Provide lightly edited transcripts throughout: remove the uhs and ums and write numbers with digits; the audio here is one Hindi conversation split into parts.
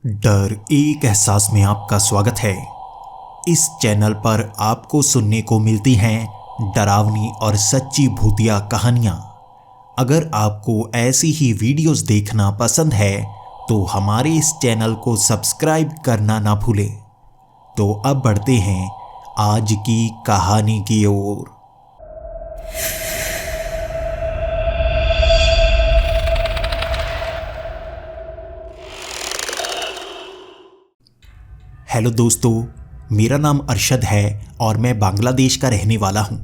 डर एक एहसास में आपका स्वागत है। इस चैनल पर आपको सुनने को मिलती हैं डरावनी और सच्ची भूतिया कहानियाँ। अगर आपको ऐसी ही वीडियोस देखना पसंद है तो हमारे इस चैनल को सब्सक्राइब करना ना भूलें। तो अब बढ़ते हैं आज की कहानी की ओर। हेलो दोस्तों, मेरा अरशद अरशद है और मैं बांग्लादेश का रहने वाला हूँ।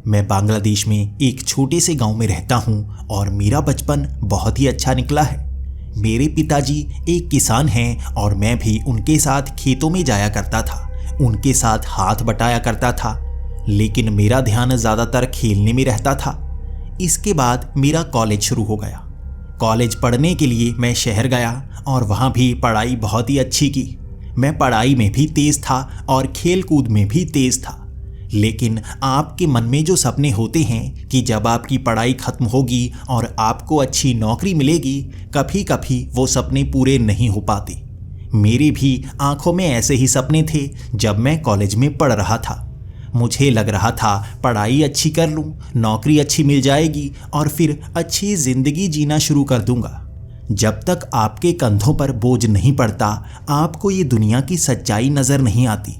मैं बांग्लादेश में एक छोटे से गांव में रहता हूँ और मेरा बचपन बहुत ही अच्छा निकला है। मेरे पिताजी एक किसान हैं और मैं भी उनके साथ खेतों में जाया करता था, उनके साथ हाथ बटाया करता था। लेकिन मेरा ध्यान ज़्यादातर खेलने में रहता था। इसके बाद मेरा कॉलेज शुरू हो गया। कॉलेज पढ़ने के लिए मैं शहर गया और वहाँ भी पढ़ाई बहुत ही अच्छी की। मैं पढ़ाई में भी तेज़ था और खेल कूद में भी तेज़ था। लेकिन आपके मन में जो सपने होते हैं कि जब आपकी पढ़ाई ख़त्म होगी और आपको अच्छी नौकरी मिलेगी, कभी कभी वो सपने पूरे नहीं हो पाते। मेरी भी आंखों में ऐसे ही सपने थे जब मैं कॉलेज में पढ़ रहा था। मुझे लग रहा था पढ़ाई अच्छी कर लूँ, नौकरी अच्छी मिल जाएगी और फिर अच्छी ज़िंदगी जीना शुरू कर दूँगा। जब तक आपके कंधों पर बोझ नहीं पड़ता, आपको ये दुनिया की सच्चाई नज़र नहीं आती।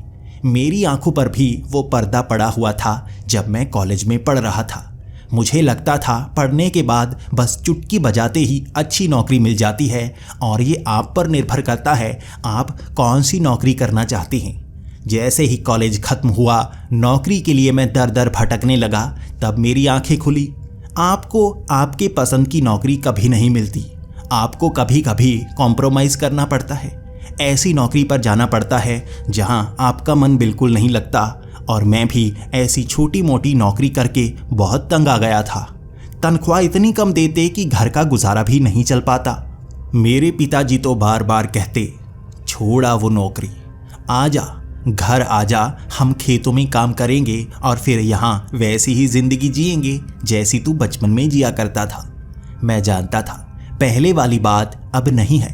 मेरी आंखों पर भी वो पर्दा पड़ा हुआ था जब मैं कॉलेज में पढ़ रहा था। मुझे लगता था पढ़ने के बाद बस चुटकी बजाते ही अच्छी नौकरी मिल जाती है और ये आप पर निर्भर करता है आप कौन सी नौकरी करना चाहते हैं। जैसे ही कॉलेज ख़त्म हुआ, नौकरी के लिए मैं दर दर भटकने लगा। तब मेरी आंखें खुली। आपको आपके पसंद की नौकरी कभी नहीं मिलती। आपको कभी कभी कॉम्प्रोमाइज़ करना पड़ता है। ऐसी नौकरी पर जाना पड़ता है जहां आपका मन बिल्कुल नहीं लगता। और मैं भी ऐसी छोटी मोटी नौकरी करके बहुत तंग आ गया था। तनख्वाह इतनी कम देते कि घर का गुजारा भी नहीं चल पाता। मेरे पिताजी तो बार बार कहते, छोड़ा वो नौकरी, आजा घर आजा, हम खेतों में काम करेंगे और फिर यहाँ वैसी ही ज़िंदगी जिएंगे जैसी तू बचपन में जिया करता था। मैं जानता था पहले वाली बात अब नहीं है।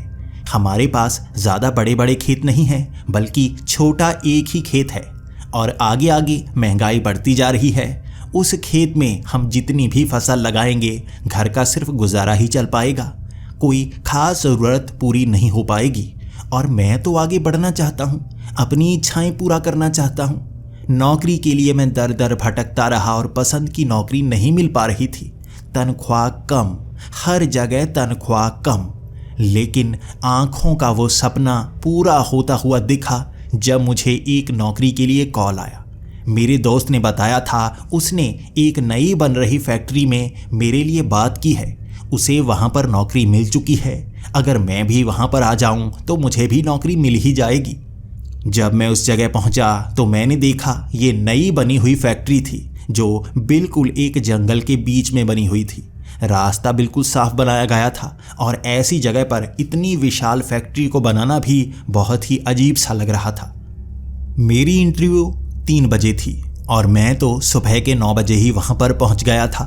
हमारे पास ज़्यादा बड़े बड़े खेत नहीं हैं, बल्कि छोटा एक ही खेत है और आगे आगे महंगाई बढ़ती जा रही है। उस खेत में हम जितनी भी फसल लगाएंगे, घर का सिर्फ गुजारा ही चल पाएगा। कोई खास ज़रूरत पूरी नहीं हो पाएगी। और मैं तो आगे बढ़ना चाहता हूँ, अपनी इच्छाएं पूरा करना चाहता हूँ। नौकरी के लिए मैं दर दर भटकता रहा और पसंद की नौकरी नहीं मिल पा रही थी। तनख्वाह कम, हर जगह तनख्वाह कम। लेकिन आंखों का वो सपना पूरा होता हुआ दिखा जब मुझे एक नौकरी के लिए कॉल आया। मेरे दोस्त ने बताया था उसने एक नई बन रही फैक्ट्री में मेरे लिए बात की है। उसे वहाँ पर नौकरी मिल चुकी है। अगर मैं भी वहाँ पर आ जाऊँ तो मुझे भी नौकरी मिल ही जाएगी। जब मैं उस जगह पहुँचा तो मैंने देखा ये नई बनी हुई फैक्ट्री थी जो बिल्कुल एक जंगल के बीच में बनी हुई थी। रास्ता बिल्कुल साफ बनाया गया था और ऐसी जगह पर इतनी विशाल फैक्ट्री को बनाना भी बहुत ही अजीब सा लग रहा था। मेरी इंटरव्यू 3 बजे थी और मैं तो सुबह के 9 बजे ही वहाँ पर पहुँच गया था।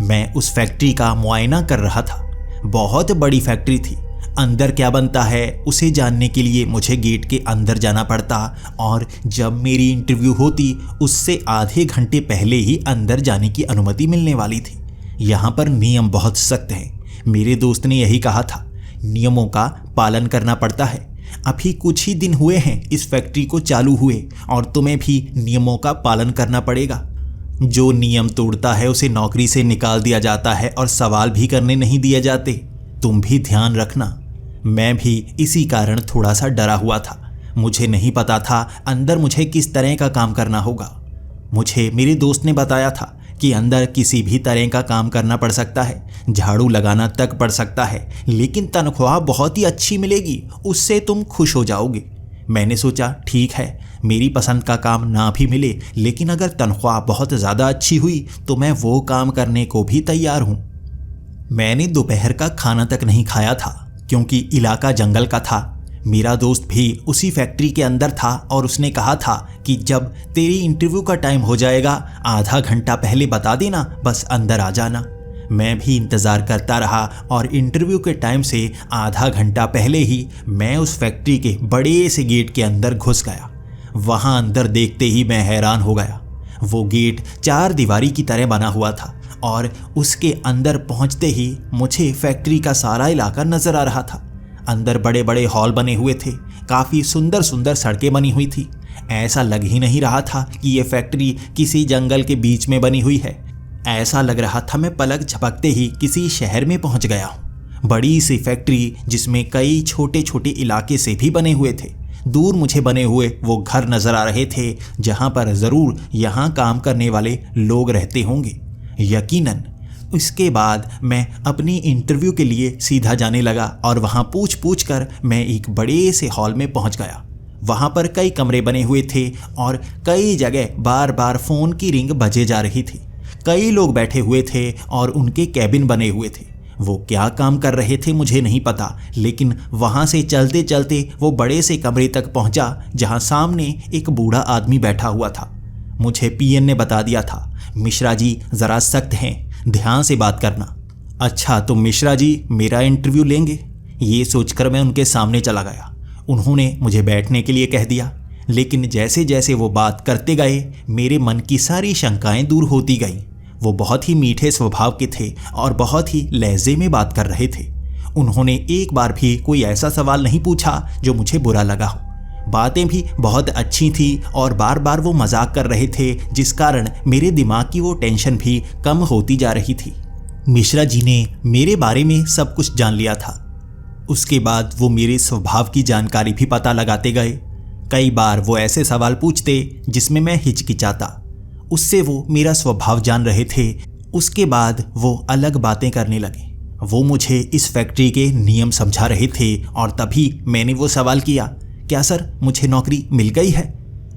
मैं उस फैक्ट्री का मुआयना कर रहा था। बहुत बड़ी फैक्ट्री थी। अंदर क्या बनता है उसे जानने के लिए मुझे गेट के अंदर जाना पड़ता और जब मेरी इंटरव्यू होती उससे आधे घंटे पहले ही अंदर जाने की अनुमति मिलने वाली थी। यहाँ पर नियम बहुत सख्त हैं। मेरे दोस्त ने यही कहा था, नियमों का पालन करना पड़ता है। अभी कुछ ही दिन हुए हैं इस फैक्ट्री को चालू हुए और तुम्हें भी नियमों का पालन करना पड़ेगा। जो नियम तोड़ता है उसे नौकरी से निकाल दिया जाता है और सवाल भी करने नहीं दिए जाते। तुम भी ध्यान रखना। मैं भी इसी कारण थोड़ा सा डरा हुआ था। मुझे नहीं पता था अंदर मुझे किस तरह का काम करना होगा। मुझे मेरे दोस्त ने बताया था कि अंदर किसी भी तरह का काम करना पड़ सकता है, झाड़ू लगाना तक पड़ सकता है, लेकिन तनख्वाह बहुत ही अच्छी मिलेगी, उससे तुम खुश हो जाओगे। मैंने सोचा ठीक है, मेरी पसंद का काम ना भी मिले, लेकिन अगर तनख्वाह बहुत ज़्यादा अच्छी हुई तो मैं वो काम करने को भी तैयार हूँ। मैंने दोपहर का खाना तक नहीं खाया था क्योंकि इलाका जंगल का था। मेरा दोस्त भी उसी फैक्ट्री के अंदर था और उसने कहा था कि जब तेरी इंटरव्यू का टाइम हो जाएगा आधा घंटा पहले बता देना, बस अंदर आ जाना। मैं भी इंतज़ार करता रहा और इंटरव्यू के टाइम से आधा घंटा पहले ही मैं उस फैक्ट्री के बड़े से गेट के अंदर घुस गया। वहाँ अंदर देखते ही मैं हैरान हो गया। वो गेट 4 दीवारी की तरह बना हुआ था और उसके अंदर पहुँचते ही मुझे फैक्ट्री का सारा इलाका नज़र आ रहा था। अंदर बड़े बड़े हॉल बने हुए थे, काफ़ी सुंदर सुंदर सड़कें बनी हुई थी। ऐसा लग ही नहीं रहा था कि ये फैक्ट्री किसी जंगल के बीच में बनी हुई है। ऐसा लग रहा था मैं पलक झपकते ही किसी शहर में पहुंच गया हूँ। बड़ी सी फैक्ट्री जिसमें कई छोटे छोटे इलाके से भी बने हुए थे। दूर मुझे बने हुए वो घर नज़र आ रहे थे जहाँ पर ज़रूर यहाँ काम करने वाले लोग रहते होंगे, यकीनन। इसके बाद मैं अपनी इंटरव्यू के लिए सीधा जाने लगा और वहाँ पूछ पूछ कर मैं एक बड़े से हॉल में पहुँच गया। वहाँ पर कई कमरे बने हुए थे और कई जगह बार बार फ़ोन की रिंग बजे जा रही थी। कई लोग बैठे हुए थे और उनके कैबिन बने हुए थे। वो क्या काम कर रहे थे मुझे नहीं पता, लेकिन वहाँ से चलते चलते वो बड़े से कमरे तक पहुँचा जहाँ सामने एक बूढ़ा आदमी बैठा हुआ था। मुझे पीएन ने बता दिया था, मिश्रा जी ज़रा सख्त हैं, ध्यान से बात करना। अच्छा, तो मिश्रा जी मेरा इंटरव्यू लेंगे? ये सोचकर मैं उनके सामने चला गया। उन्होंने मुझे बैठने के लिए कह दिया, लेकिन जैसे जैसे वो बात करते गए मेरे मन की सारी शंकाएं दूर होती गईं। वो बहुत ही मीठे स्वभाव के थे और बहुत ही लहजे में बात कर रहे थे। उन्होंने एक बार भी कोई ऐसा सवाल नहीं पूछा जो मुझे बुरा लगा हो। बातें भी बहुत अच्छी थी और बार बार वो मजाक कर रहे थे, जिस कारण मेरे दिमाग की वो टेंशन भी कम होती जा रही थी। मिश्रा जी ने मेरे बारे में सब कुछ जान लिया था। उसके बाद वो मेरे स्वभाव की जानकारी भी पता लगाते गए। कई बार वो ऐसे सवाल पूछते जिसमें मैं हिचकिचाता। उससे वो मेरा स्वभाव जान रहे थे। उसके बाद वो अलग बातें करने लगे। वो मुझे इस फैक्ट्री के नियम समझा रहे थे और तभी मैंने वो सवाल किया, क्या सर मुझे नौकरी मिल गई है?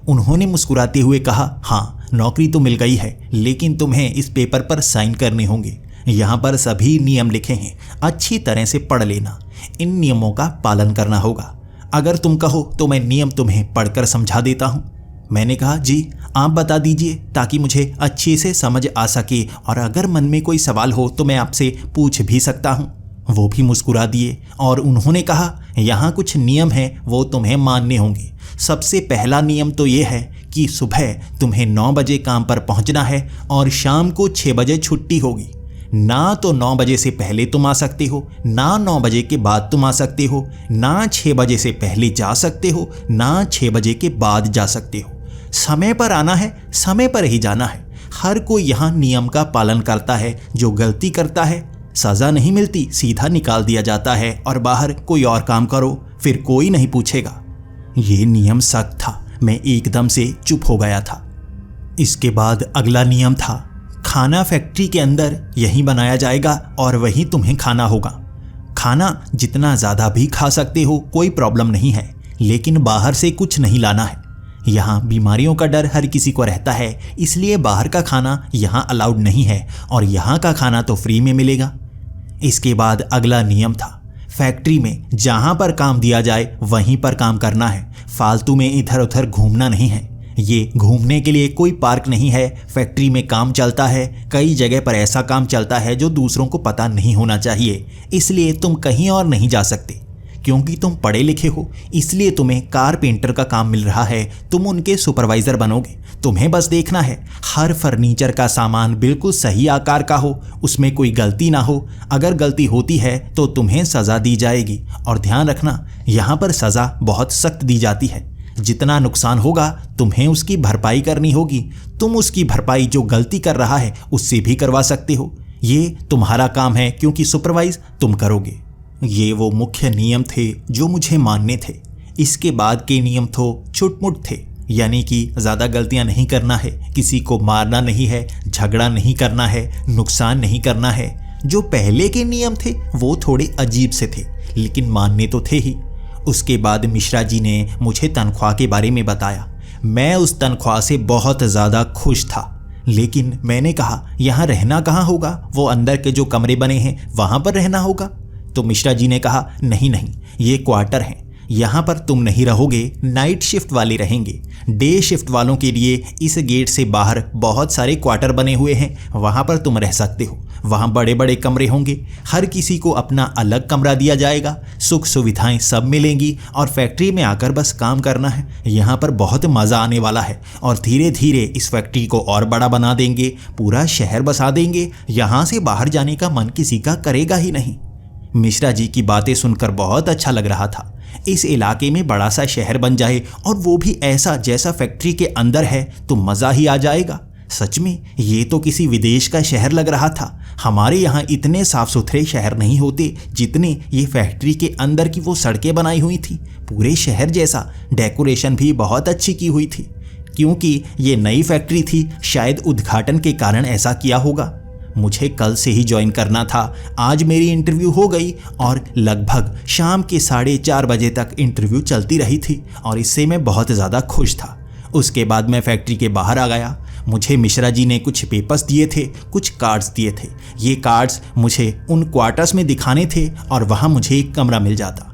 उन्होंने मुस्कुराते हुए कहा, हाँ नौकरी तो मिल गई है, लेकिन तुम्हें इस पेपर पर साइन करने होंगे। यहाँ पर सभी नियम लिखे हैं, अच्छी तरह से पढ़ लेना। इन नियमों का पालन करना होगा। अगर तुम कहो तो मैं नियम तुम्हें पढ़कर समझा देता हूँ। मैंने कहा, जी आप बता दीजिए ताकि मुझे अच्छे से समझ आ सके और अगर मन में कोई सवाल हो तो मैं आपसे पूछ भी सकता हूँ। वो भी मुस्कुरा दिए और उन्होंने कहा, यहाँ कुछ नियम हैं वो तुम्हें मानने होंगे। सबसे पहला नियम तो ये है कि सुबह तुम्हें 9 बजे काम पर पहुँचना है और शाम को 6 बजे छुट्टी होगी। ना तो 9 बजे से पहले तुम आ सकते हो, ना 9 बजे के बाद तुम आ सकते हो, ना 6 बजे से पहले जा सकते हो, ना 6 बजे के बाद जा सकते हो। समय पर आना है, समय पर ही जाना है। हर कोई यहाँ नियम का पालन करता है। जो गलती करता है सज़ा नहीं मिलती, सीधा निकाल दिया जाता है और बाहर कोई और काम करो, फिर कोई नहीं पूछेगा। ये नियम सख्त था। मैं एकदम से चुप हो गया था। इसके बाद अगला नियम था, खाना फैक्ट्री के अंदर यहीं बनाया जाएगा और वहीं तुम्हें खाना होगा। खाना जितना ज़्यादा भी खा सकते हो, कोई प्रॉब्लम नहीं है, लेकिन बाहर से कुछ नहीं लाना है। यहाँ बीमारियों का डर हर किसी को रहता है, इसलिए बाहर का खाना यहाँ अलाउड नहीं है और यहाँ का खाना तो फ्री में मिलेगा। इसके बाद अगला नियम था, फैक्ट्री में जहाँ पर काम दिया जाए वहीं पर काम करना है। फालतू में इधर उधर घूमना नहीं है। ये घूमने के लिए कोई पार्क नहीं है। फैक्ट्री में काम चलता है, कई जगह पर ऐसा काम चलता है जो दूसरों को पता नहीं होना चाहिए, इसलिए तुम कहीं और नहीं जा सकते। क्योंकि तुम पढ़े लिखे हो इसलिए तुम्हें कारपेंटर का काम मिल रहा है। तुम उनके सुपरवाइज़र बनोगे। तुम्हें बस देखना है हर फर्नीचर का सामान बिल्कुल सही आकार का हो, उसमें कोई गलती ना हो। अगर गलती होती है तो तुम्हें सज़ा दी जाएगी। और ध्यान रखना, यहाँ पर सज़ा बहुत सख्त दी जाती है। जितना नुकसान होगा तुम्हें उसकी भरपाई करनी होगी। तुम उसकी भरपाई जो गलती कर रहा है उससे भी करवा सकते हो। ये तुम्हारा काम है क्योंकि सुपरवाइज तुम करोगे। ये वो मुख्य नियम थे जो मुझे मानने थे। इसके बाद के नियम तो छुटमुट थे, यानी कि ज़्यादा गलतियां नहीं करना है, किसी को मारना नहीं है, झगड़ा नहीं करना है, नुकसान नहीं करना है। जो पहले के नियम थे वो थोड़े अजीब से थे, लेकिन मानने तो थे ही। उसके बाद मिश्रा जी ने मुझे तनख्वाह के बारे में बताया। मैं उस तनख्वाह से बहुत ज़्यादा खुश था, लेकिन मैंने कहा यहाँ रहना कहाँ होगा? वो अंदर के जो कमरे बने हैं वहाँ पर रहना होगा। तो मिश्रा जी ने कहा, नहीं नहीं, ये क्वार्टर हैं, यहाँ पर तुम नहीं रहोगे, नाइट शिफ्ट वाले रहेंगे। डे शिफ्ट वालों के लिए इस गेट से बाहर बहुत सारे क्वार्टर बने हुए हैं, वहाँ पर तुम रह सकते हो। वहाँ बड़े बड़े कमरे होंगे, हर किसी को अपना अलग कमरा दिया जाएगा, सुख सुविधाएं सब मिलेंगी और फैक्ट्री में आकर बस काम करना है। यहाँ पर बहुत मज़ा आने वाला है और धीरे धीरे इस फैक्ट्री को और बड़ा बना देंगे, पूरा शहर बसा देंगे। यहाँ से बाहर जाने का मन किसी का करेगा ही नहीं। मिश्रा जी की बातें सुनकर बहुत अच्छा लग रहा था। इस इलाके में बड़ा सा शहर बन जाए और वो भी ऐसा जैसा फैक्ट्री के अंदर है तो मज़ा ही आ जाएगा। सच में ये तो किसी विदेश का शहर लग रहा था। हमारे यहाँ इतने साफ सुथरे शहर नहीं होते जितने ये फैक्ट्री के अंदर की वो सड़कें बनाई हुई थी। पूरे शहर जैसा। डेकोरेशन भी बहुत अच्छी की हुई थी। क्योंकि ये नई फैक्ट्री थी, शायद उद्घाटन के कारण ऐसा किया होगा। मुझे कल से ही ज्वाइन करना था। आज मेरी इंटरव्यू हो गई और लगभग शाम के 4:30 बजे तक इंटरव्यू चलती रही थी और इससे मैं बहुत ज़्यादा खुश था। उसके बाद मैं फैक्ट्री के बाहर आ गया। मुझे मिश्रा जी ने कुछ पेपर्स दिए थे, कुछ कार्ड्स दिए थे। ये कार्ड्स मुझे उन क्वार्टर्स में दिखाने थे और वहाँ मुझे एक कमरा मिल जाता।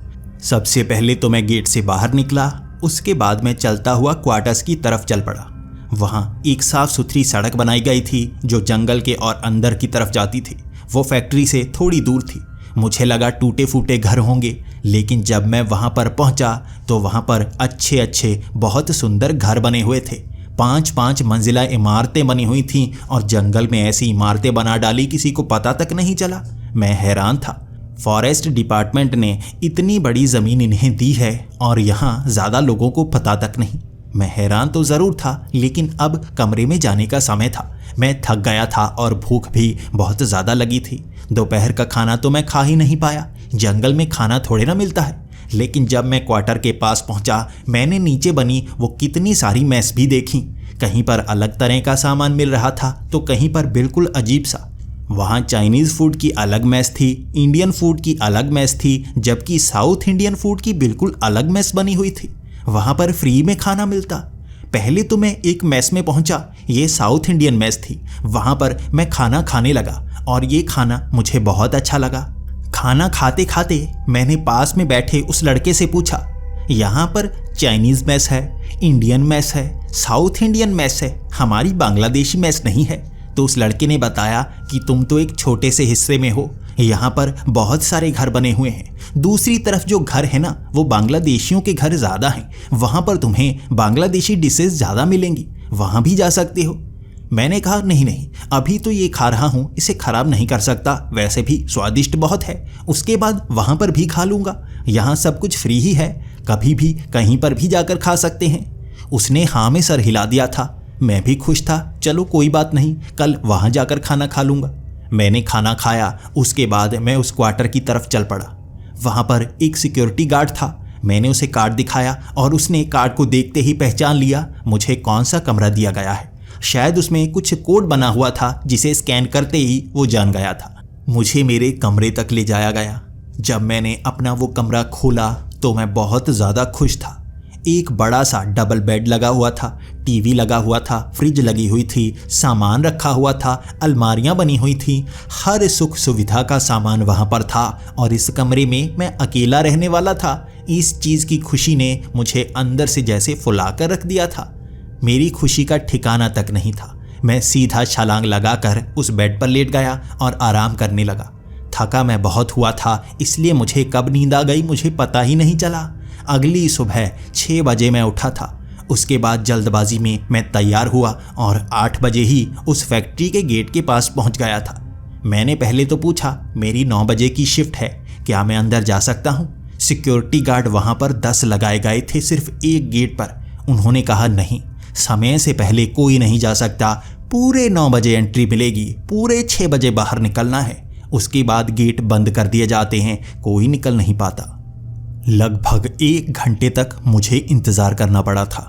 सबसे पहले तो मैं गेट से बाहर निकला, उसके बाद मैं चलता हुआ क्वार्टर्स की तरफ चल पड़ा। वहाँ एक साफ सुथरी सड़क बनाई गई थी जो जंगल के और अंदर की तरफ जाती थी। वो फैक्ट्री से थोड़ी दूर थी। मुझे लगा टूटे फूटे घर होंगे, लेकिन जब मैं वहाँ पर पहुँचा तो वहाँ पर अच्छे अच्छे बहुत सुंदर घर बने हुए थे। 5-5 मंजिला इमारतें बनी हुई थीं और जंगल में ऐसी इमारतें बना डाली किसी को पता तक नहीं चला। मैं हैरान था। फॉरेस्ट डिपार्टमेंट ने इतनी बड़ी ज़मीन इन्हें दी है और यहाँ ज़्यादा लोगों को पता तक नहीं। मैं हैरान तो ज़रूर था, लेकिन अब कमरे में जाने का समय था। मैं थक गया था और भूख भी बहुत ज़्यादा लगी थी। दोपहर का खाना तो मैं खा ही नहीं पाया। जंगल में खाना थोड़े ना मिलता है। लेकिन जब मैं क्वार्टर के पास पहुंचा, मैंने नीचे बनी वो कितनी सारी मेस भी देखी। कहीं पर अलग तरह का सामान मिल रहा था तो कहीं पर बिल्कुल अजीब सा। वहाँ चाइनीज़ फूड की अलग मेस थी, इंडियन फूड की अलग मेस थी, जबकि साउथ इंडियन फूड की बिल्कुल अलग मेस बनी हुई थी। वहाँ पर फ्री में खाना मिलता। पहले तो मैं एक मेस में पहुँचा, ये साउथ इंडियन मेस थी। वहाँ पर मैं खाना खाने लगा और ये खाना मुझे बहुत अच्छा लगा। खाना खाते खाते मैंने पास में बैठे उस लड़के से पूछा, यहाँ पर चाइनीज़ मेस है, इंडियन मेस है, साउथ इंडियन मेस है, हमारी बांग्लादेशी मेस नहीं है। तो उस लड़के ने बताया कि तुम तो एक छोटे से हिस्से में हो, यहाँ पर बहुत सारे घर बने हुए हैं। दूसरी तरफ जो घर है ना, वो बांग्लादेशियों के घर ज़्यादा हैं। वहाँ पर तुम्हें बांग्लादेशी डिशेस ज़्यादा मिलेंगी, वहाँ भी जा सकते हो। मैंने कहा नहीं, अभी तो ये खा रहा हूँ, इसे ख़राब नहीं कर सकता, वैसे भी स्वादिष्ट बहुत है। उसके बाद वहाँ पर भी खा लूँगा, यहाँ सब कुछ फ्री ही है, कभी भी कहीं पर भी जाकर खा सकते हैं। उसने हाँ में सर हिला दिया था। मैं भी खुश था, चलो कोई बात नहीं, कल वहाँ जाकर खाना खा लूँगा। मैंने खाना खाया, उसके बाद मैं उस क्वार्टर की तरफ चल पड़ा। वहाँ पर एक सिक्योरिटी गार्ड था। मैंने उसे कार्ड दिखाया और उसने कार्ड को देखते ही पहचान लिया मुझे कौन सा कमरा दिया गया है। शायद उसमें कुछ कोड बना हुआ था जिसे स्कैन करते ही वो जान गया था। मुझे मेरे कमरे तक ले जाया गया। जब मैंने अपना वो कमरा खोला तो मैं बहुत ज़्यादा खुश था। एक बड़ा सा डबल बेड लगा हुआ था, टीवी लगा हुआ था, फ्रिज लगी हुई थी, सामान रखा हुआ था, अलमारियां बनी हुई थी। हर सुख सुविधा का सामान वहां पर था और इस कमरे में मैं अकेला रहने वाला था। इस चीज़ की खुशी ने मुझे अंदर से जैसे फुला कर रख दिया था। मेरी खुशी का ठिकाना तक नहीं था। मैं सीधा छलांग लगाकर उस बेड पर लेट गया और आराम करने लगा। थका मैं बहुत हुआ था, इसलिए मुझे कब नींद आ गई मुझे पता ही नहीं चला। अगली सुबह 6 बजे मैं उठा था। उसके बाद जल्दबाजी में मैं तैयार हुआ और 8 बजे ही उस फैक्ट्री के गेट के पास पहुंच गया था। मैंने पहले तो पूछा, मेरी 9 बजे की शिफ्ट है, क्या मैं अंदर जा सकता हूं? सिक्योरिटी गार्ड वहां पर 10 लगाए गए थे सिर्फ एक गेट पर। उन्होंने कहा नहीं, समय से पहले कोई नहीं जा सकता, पूरे 9 बजे एंट्री मिलेगी, पूरे 6 बजे बाहर निकलना है, उसके बाद गेट बंद कर दिए जाते हैं, कोई निकल नहीं पाता। लगभग 1 घंटे तक मुझे इंतज़ार करना पड़ा था।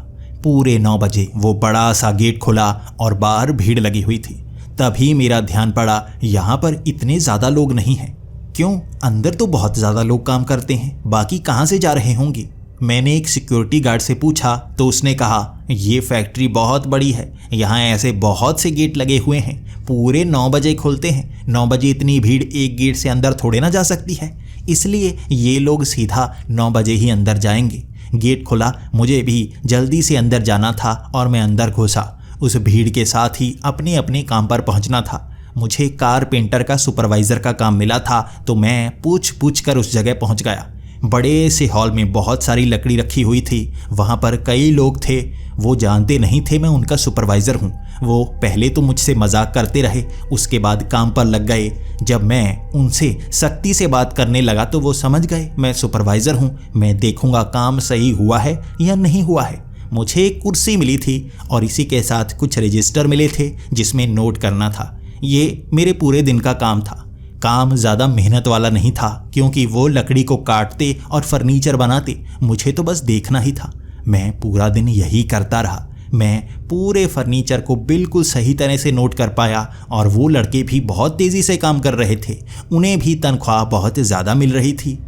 पूरे 9 बजे वो बड़ा सा गेट खुला और बाहर भीड़ लगी हुई थी। तभी मेरा ध्यान पड़ा, यहाँ पर इतने ज़्यादा लोग नहीं हैं। क्यों? अंदर तो बहुत ज़्यादा लोग काम करते हैं, बाकी कहाँ से जा रहे होंगे? मैंने एक सिक्योरिटी गार्ड से पूछा तो उसने कहा, ये फैक्ट्री बहुत बड़ी है, यहाँ ऐसे बहुत से गेट लगे हुए हैं, पूरे 9 बजे खुलते हैं। 9 बजे इतनी भीड़ एक गेट से अंदर थोड़े ना जा सकती है, इसलिए ये लोग सीधा 9 बजे ही अंदर जाएंगे। गेट खुला, मुझे भी जल्दी से अंदर जाना था और मैं अंदर घुसा। उस भीड़ के साथ ही अपने अपने काम पर पहुंचना था। मुझे कारपेंटर का सुपरवाइज़र का काम मिला था, तो मैं पूछ पूछ कर उस जगह पहुंच गया। बड़े से हॉल में बहुत सारी लकड़ी रखी हुई थी। वहाँ पर कई लोग थे। वो जानते नहीं थे मैं उनका सुपरवाइज़र हूँ। वो पहले तो मुझसे मजाक करते रहे, उसके बाद काम पर लग गए। जब मैं उनसे सख्ती से बात करने लगा तो वो समझ गए मैं सुपरवाइज़र हूँ, मैं देखूँगा काम सही हुआ है या नहीं हुआ है। मुझे एक कुर्सी मिली थी और इसी के साथ कुछ रजिस्टर मिले थे जिसमें नोट करना था। ये मेरे पूरे दिन का काम था। काम ज़्यादा मेहनत वाला नहीं था, क्योंकि वो लकड़ी को काटते और फर्नीचर बनाते, मुझे तो बस देखना ही था। मैं पूरा दिन यही करता रहा। मैं पूरे फर्नीचर को बिल्कुल सही तरह से नोट कर पाया और वो लड़के भी बहुत तेज़ी से काम कर रहे थे। उन्हें भी तनख्वाह बहुत ज़्यादा मिल रही थी।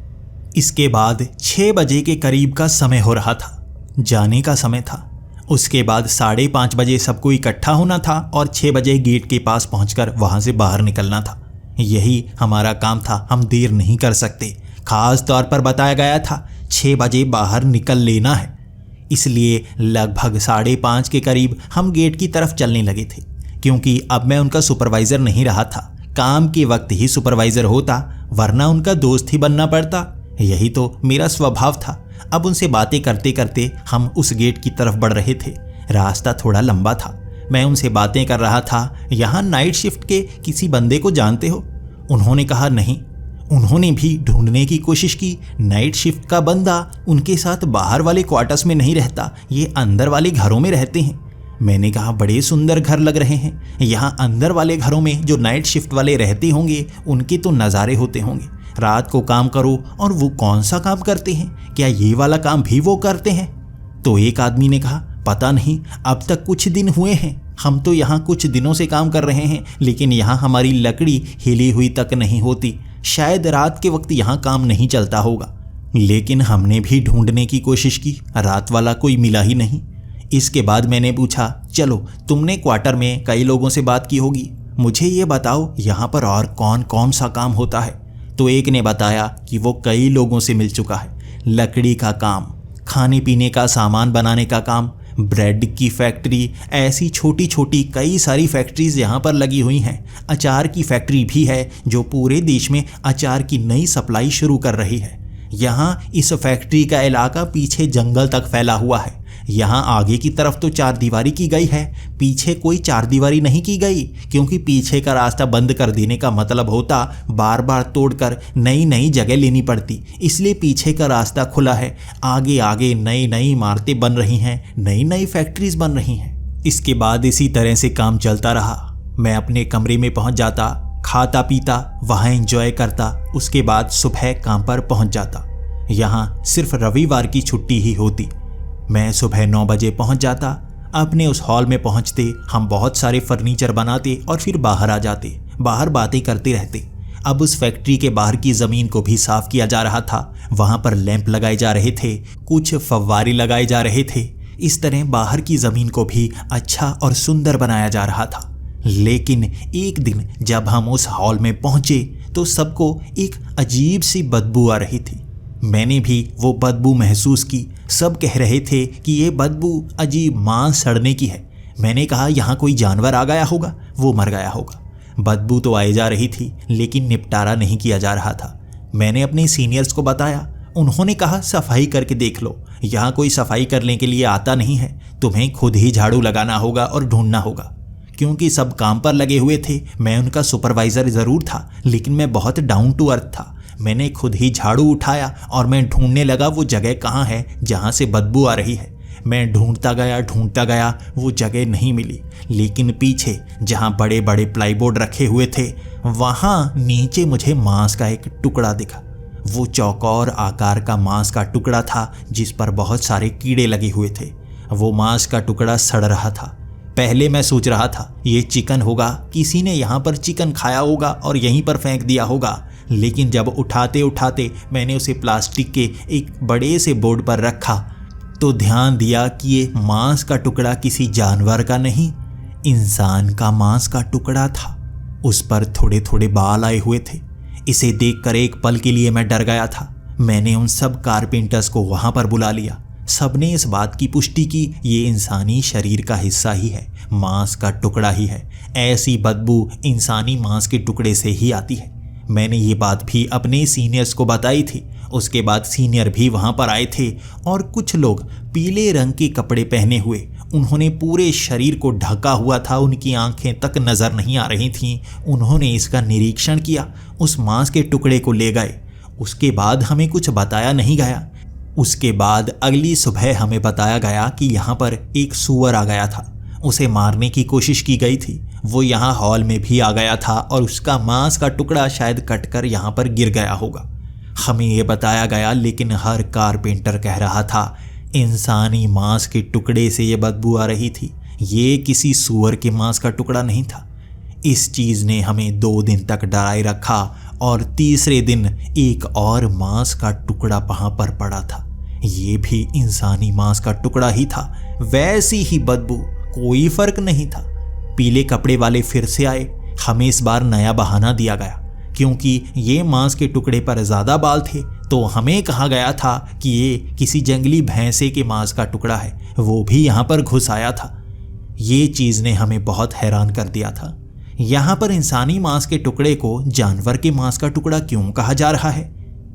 इसके बाद 6 बजे के करीब का समय हो रहा था, जाने का समय था। उसके बाद 5:30 बजे सबको इकट्ठा होना था और 6 बजे गेट के पास पहुंचकर वहां से बाहर निकलना था। यही हमारा काम था, हम देर नहीं कर सकते। खास तौर पर बताया गया था 6 बजे बाहर निकल लेना है। इसलिए लगभग 5:30 के करीब हम गेट की तरफ चलने लगे थे। क्योंकि अब मैं उनका सुपरवाइज़र नहीं रहा था, काम के वक्त ही सुपरवाइज़र होता, वरना उनका दोस्त ही बनना पड़ता। यही तो मेरा स्वभाव था। अब उनसे बातें करते करते हम उस गेट की तरफ बढ़ रहे थे। रास्ता थोड़ा लंबा था। मैं उनसे बातें कर रहा था, यहाँ नाइट शिफ्ट के किसी बंदे को जानते हो? उन्होंने कहा नहीं। उन्होंने भी ढूंढने की कोशिश की। नाइट शिफ्ट का बंदा उनके साथ बाहर वाले क्वार्टर्स में नहीं रहता, ये अंदर वाले घरों में रहते हैं। मैंने कहा बड़े सुंदर घर लग रहे हैं। यहाँ अंदर वाले घरों में जो नाइट शिफ्ट वाले रहते होंगे उनके तो नज़ारे होते होंगे। रात को काम करो, और वो कौन सा काम करते हैं? क्या ये वाला काम भी वो करते हैं? तो एक आदमी ने कहा पता नहीं, अब तक कुछ दिन हुए हैं, हम तो यहाँ कुछ दिनों से काम कर रहे हैं, लेकिन यहाँ हमारी लकड़ी हिली हुई तक नहीं होती। शायद रात के वक्त यहाँ काम नहीं चलता होगा। लेकिन हमने भी ढूंढने की कोशिश की, रात वाला कोई मिला ही नहीं। इसके बाद मैंने पूछा, चलो तुमने क्वार्टर में कई लोगों से बात की होगी, मुझे ये बताओ यहाँ पर और कौन कौन सा काम होता है? तो एक ने बताया कि वो कई लोगों से मिल चुका है। लकड़ी का काम, खाने पीने का सामान बनाने का काम, ब्रेड की फैक्ट्री, ऐसी छोटी छोटी कई सारी फैक्ट्रीज यहाँ पर लगी हुई हैं। अचार की फैक्ट्री भी है जो पूरे देश में अचार की नई सप्लाई शुरू कर रही है। यहाँ इस फैक्ट्री का इलाका पीछे जंगल तक फैला हुआ है। यहाँ आगे की तरफ तो 4 दीवारी की गई है, पीछे कोई 4 दीवारी नहीं की गई, क्योंकि पीछे का रास्ता बंद कर देने का मतलब होता बार बार तोड़कर नई नई जगह लेनी पड़ती। इसलिए पीछे का रास्ता खुला है। आगे आगे नई नई इमारतें बन रही हैं, नई नई फैक्ट्रीज बन रही हैं। इसके बाद इसी तरह से काम चलता रहा। मैं अपने कमरे में पहुँच जाता, खाता पीता, वहाँ एंजॉय करता। उसके बाद सुबह काम पर पहुँच जाता। यहाँ सिर्फ रविवार की छुट्टी ही होती। मैं सुबह 9 बजे पहुंच जाता। अपने उस हॉल में पहुंचते हम बहुत सारे फर्नीचर बनाते और फिर बाहर आ जाते। बाहर बातें करते रहते। अब उस फैक्ट्री के बाहर की ज़मीन को भी साफ किया जा रहा था। वहाँ पर लैंप लगाए जा रहे थे, कुछ फव्वारे लगाए जा रहे थे। इस तरह बाहर की ज़मीन को भी अच्छा और सुंदर बनाया जा रहा था। लेकिन एक दिन जब हम उस हॉल में पहुँचे तो सबको एक अजीब सी बदबू आ रही थी। मैंने भी वो बदबू महसूस की। सब कह रहे थे कि ये बदबू अजीब मांस सड़ने की है। मैंने कहा यहाँ कोई जानवर आ गया होगा, वो मर गया होगा। बदबू तो आई जा रही थी, लेकिन निपटारा नहीं किया जा रहा था। मैंने अपने सीनियर्स को बताया। उन्होंने कहा सफाई करके देख लो। यहाँ कोई सफाई करने के लिए आता नहीं है, तुम्हें खुद ही झाड़ू लगाना होगा और ढूंढना होगा। क्योंकि सब काम पर लगे हुए थे, मैं उनका सुपरवाइज़र ज़रूर था, लेकिन मैं बहुत डाउन टू अर्थ था। मैंने खुद ही झाड़ू उठाया और मैं ढूंढने लगा वो जगह कहाँ है जहाँ से बदबू आ रही है। मैं ढूंढता गया, वो जगह नहीं मिली। लेकिन पीछे जहाँ बड़े बड़े प्लाईबोर्ड रखे हुए थे, वहाँ नीचे मुझे मांस का एक टुकड़ा दिखा। वो चौकोर आकार का मांस का टुकड़ा था जिस पर बहुत सारे कीड़े लगे हुए थे। वो मांस का टुकड़ा सड़ रहा था। पहले मैं सोच रहा था ये चिकन होगा, किसी ने यहाँ पर चिकन खाया होगा और यहीं पर फेंक दिया होगा। लेकिन जब उठाते उठाते मैंने उसे प्लास्टिक के एक बड़े से बोर्ड पर रखा तो ध्यान दिया कि ये मांस का टुकड़ा किसी जानवर का नहीं, इंसान का मांस का टुकड़ा था। उस पर थोड़े थोड़े बाल आए हुए थे। इसे देखकर एक पल के लिए मैं डर गया था। मैंने उन सब कारपेंटर्स को वहां पर बुला लिया। सबने इस बात की पुष्टि की ये इंसानी शरीर का हिस्सा ही है, मांस का टुकड़ा ही है। ऐसी बदबू इंसानी मांस के टुकड़े से ही आती है। मैंने ये बात भी अपने सीनियर्स को बताई थी। उसके बाद सीनियर भी वहां पर आए थे और कुछ लोग पीले रंग के कपड़े पहने हुए, उन्होंने पूरे शरीर को ढका हुआ था, उनकी आंखें तक नजर नहीं आ रही थीं। उन्होंने इसका निरीक्षण किया, उस मांस के टुकड़े को ले गए। उसके बाद हमें कुछ बताया नहीं गया। उसके बाद अगली सुबह हमें बताया गया कि यहाँ पर एक सूअर आ गया था, उसे मारने की कोशिश की गई थी। वो यहाँ हॉल में भी आ गया था और उसका मांस का टुकड़ा शायद कटकर यहाँ पर गिर गया होगा। हमें ये बताया गया, लेकिन हर कारपेंटर कह रहा था इंसानी मांस के टुकड़े से ये बदबू आ रही थी, ये किसी सूअर के मांस का टुकड़ा नहीं था। इस चीज़ ने हमें 2 दिन तक डराए रखा और तीसरे दिन एक और मांस का टुकड़ा वहाँ पर पड़ा था। ये भी इंसानी मांस का टुकड़ा ही था, वैसी ही बदबू, कोई फर्क नहीं था। पीले कपड़े वाले फिर से आए। हमें इस बार नया बहाना दिया गया, क्योंकि ये मांस के टुकड़े पर ज़्यादा बाल थे, तो हमें कहा गया था कि ये किसी जंगली भैंसे के मांस का टुकड़ा है, वो भी यहाँ पर घुस आया था। ये चीज़ ने हमें बहुत हैरान कर दिया था। यहाँ पर इंसानी मांस के टुकड़े को जानवर के मांस का टुकड़ा क्यों कहा जा रहा है?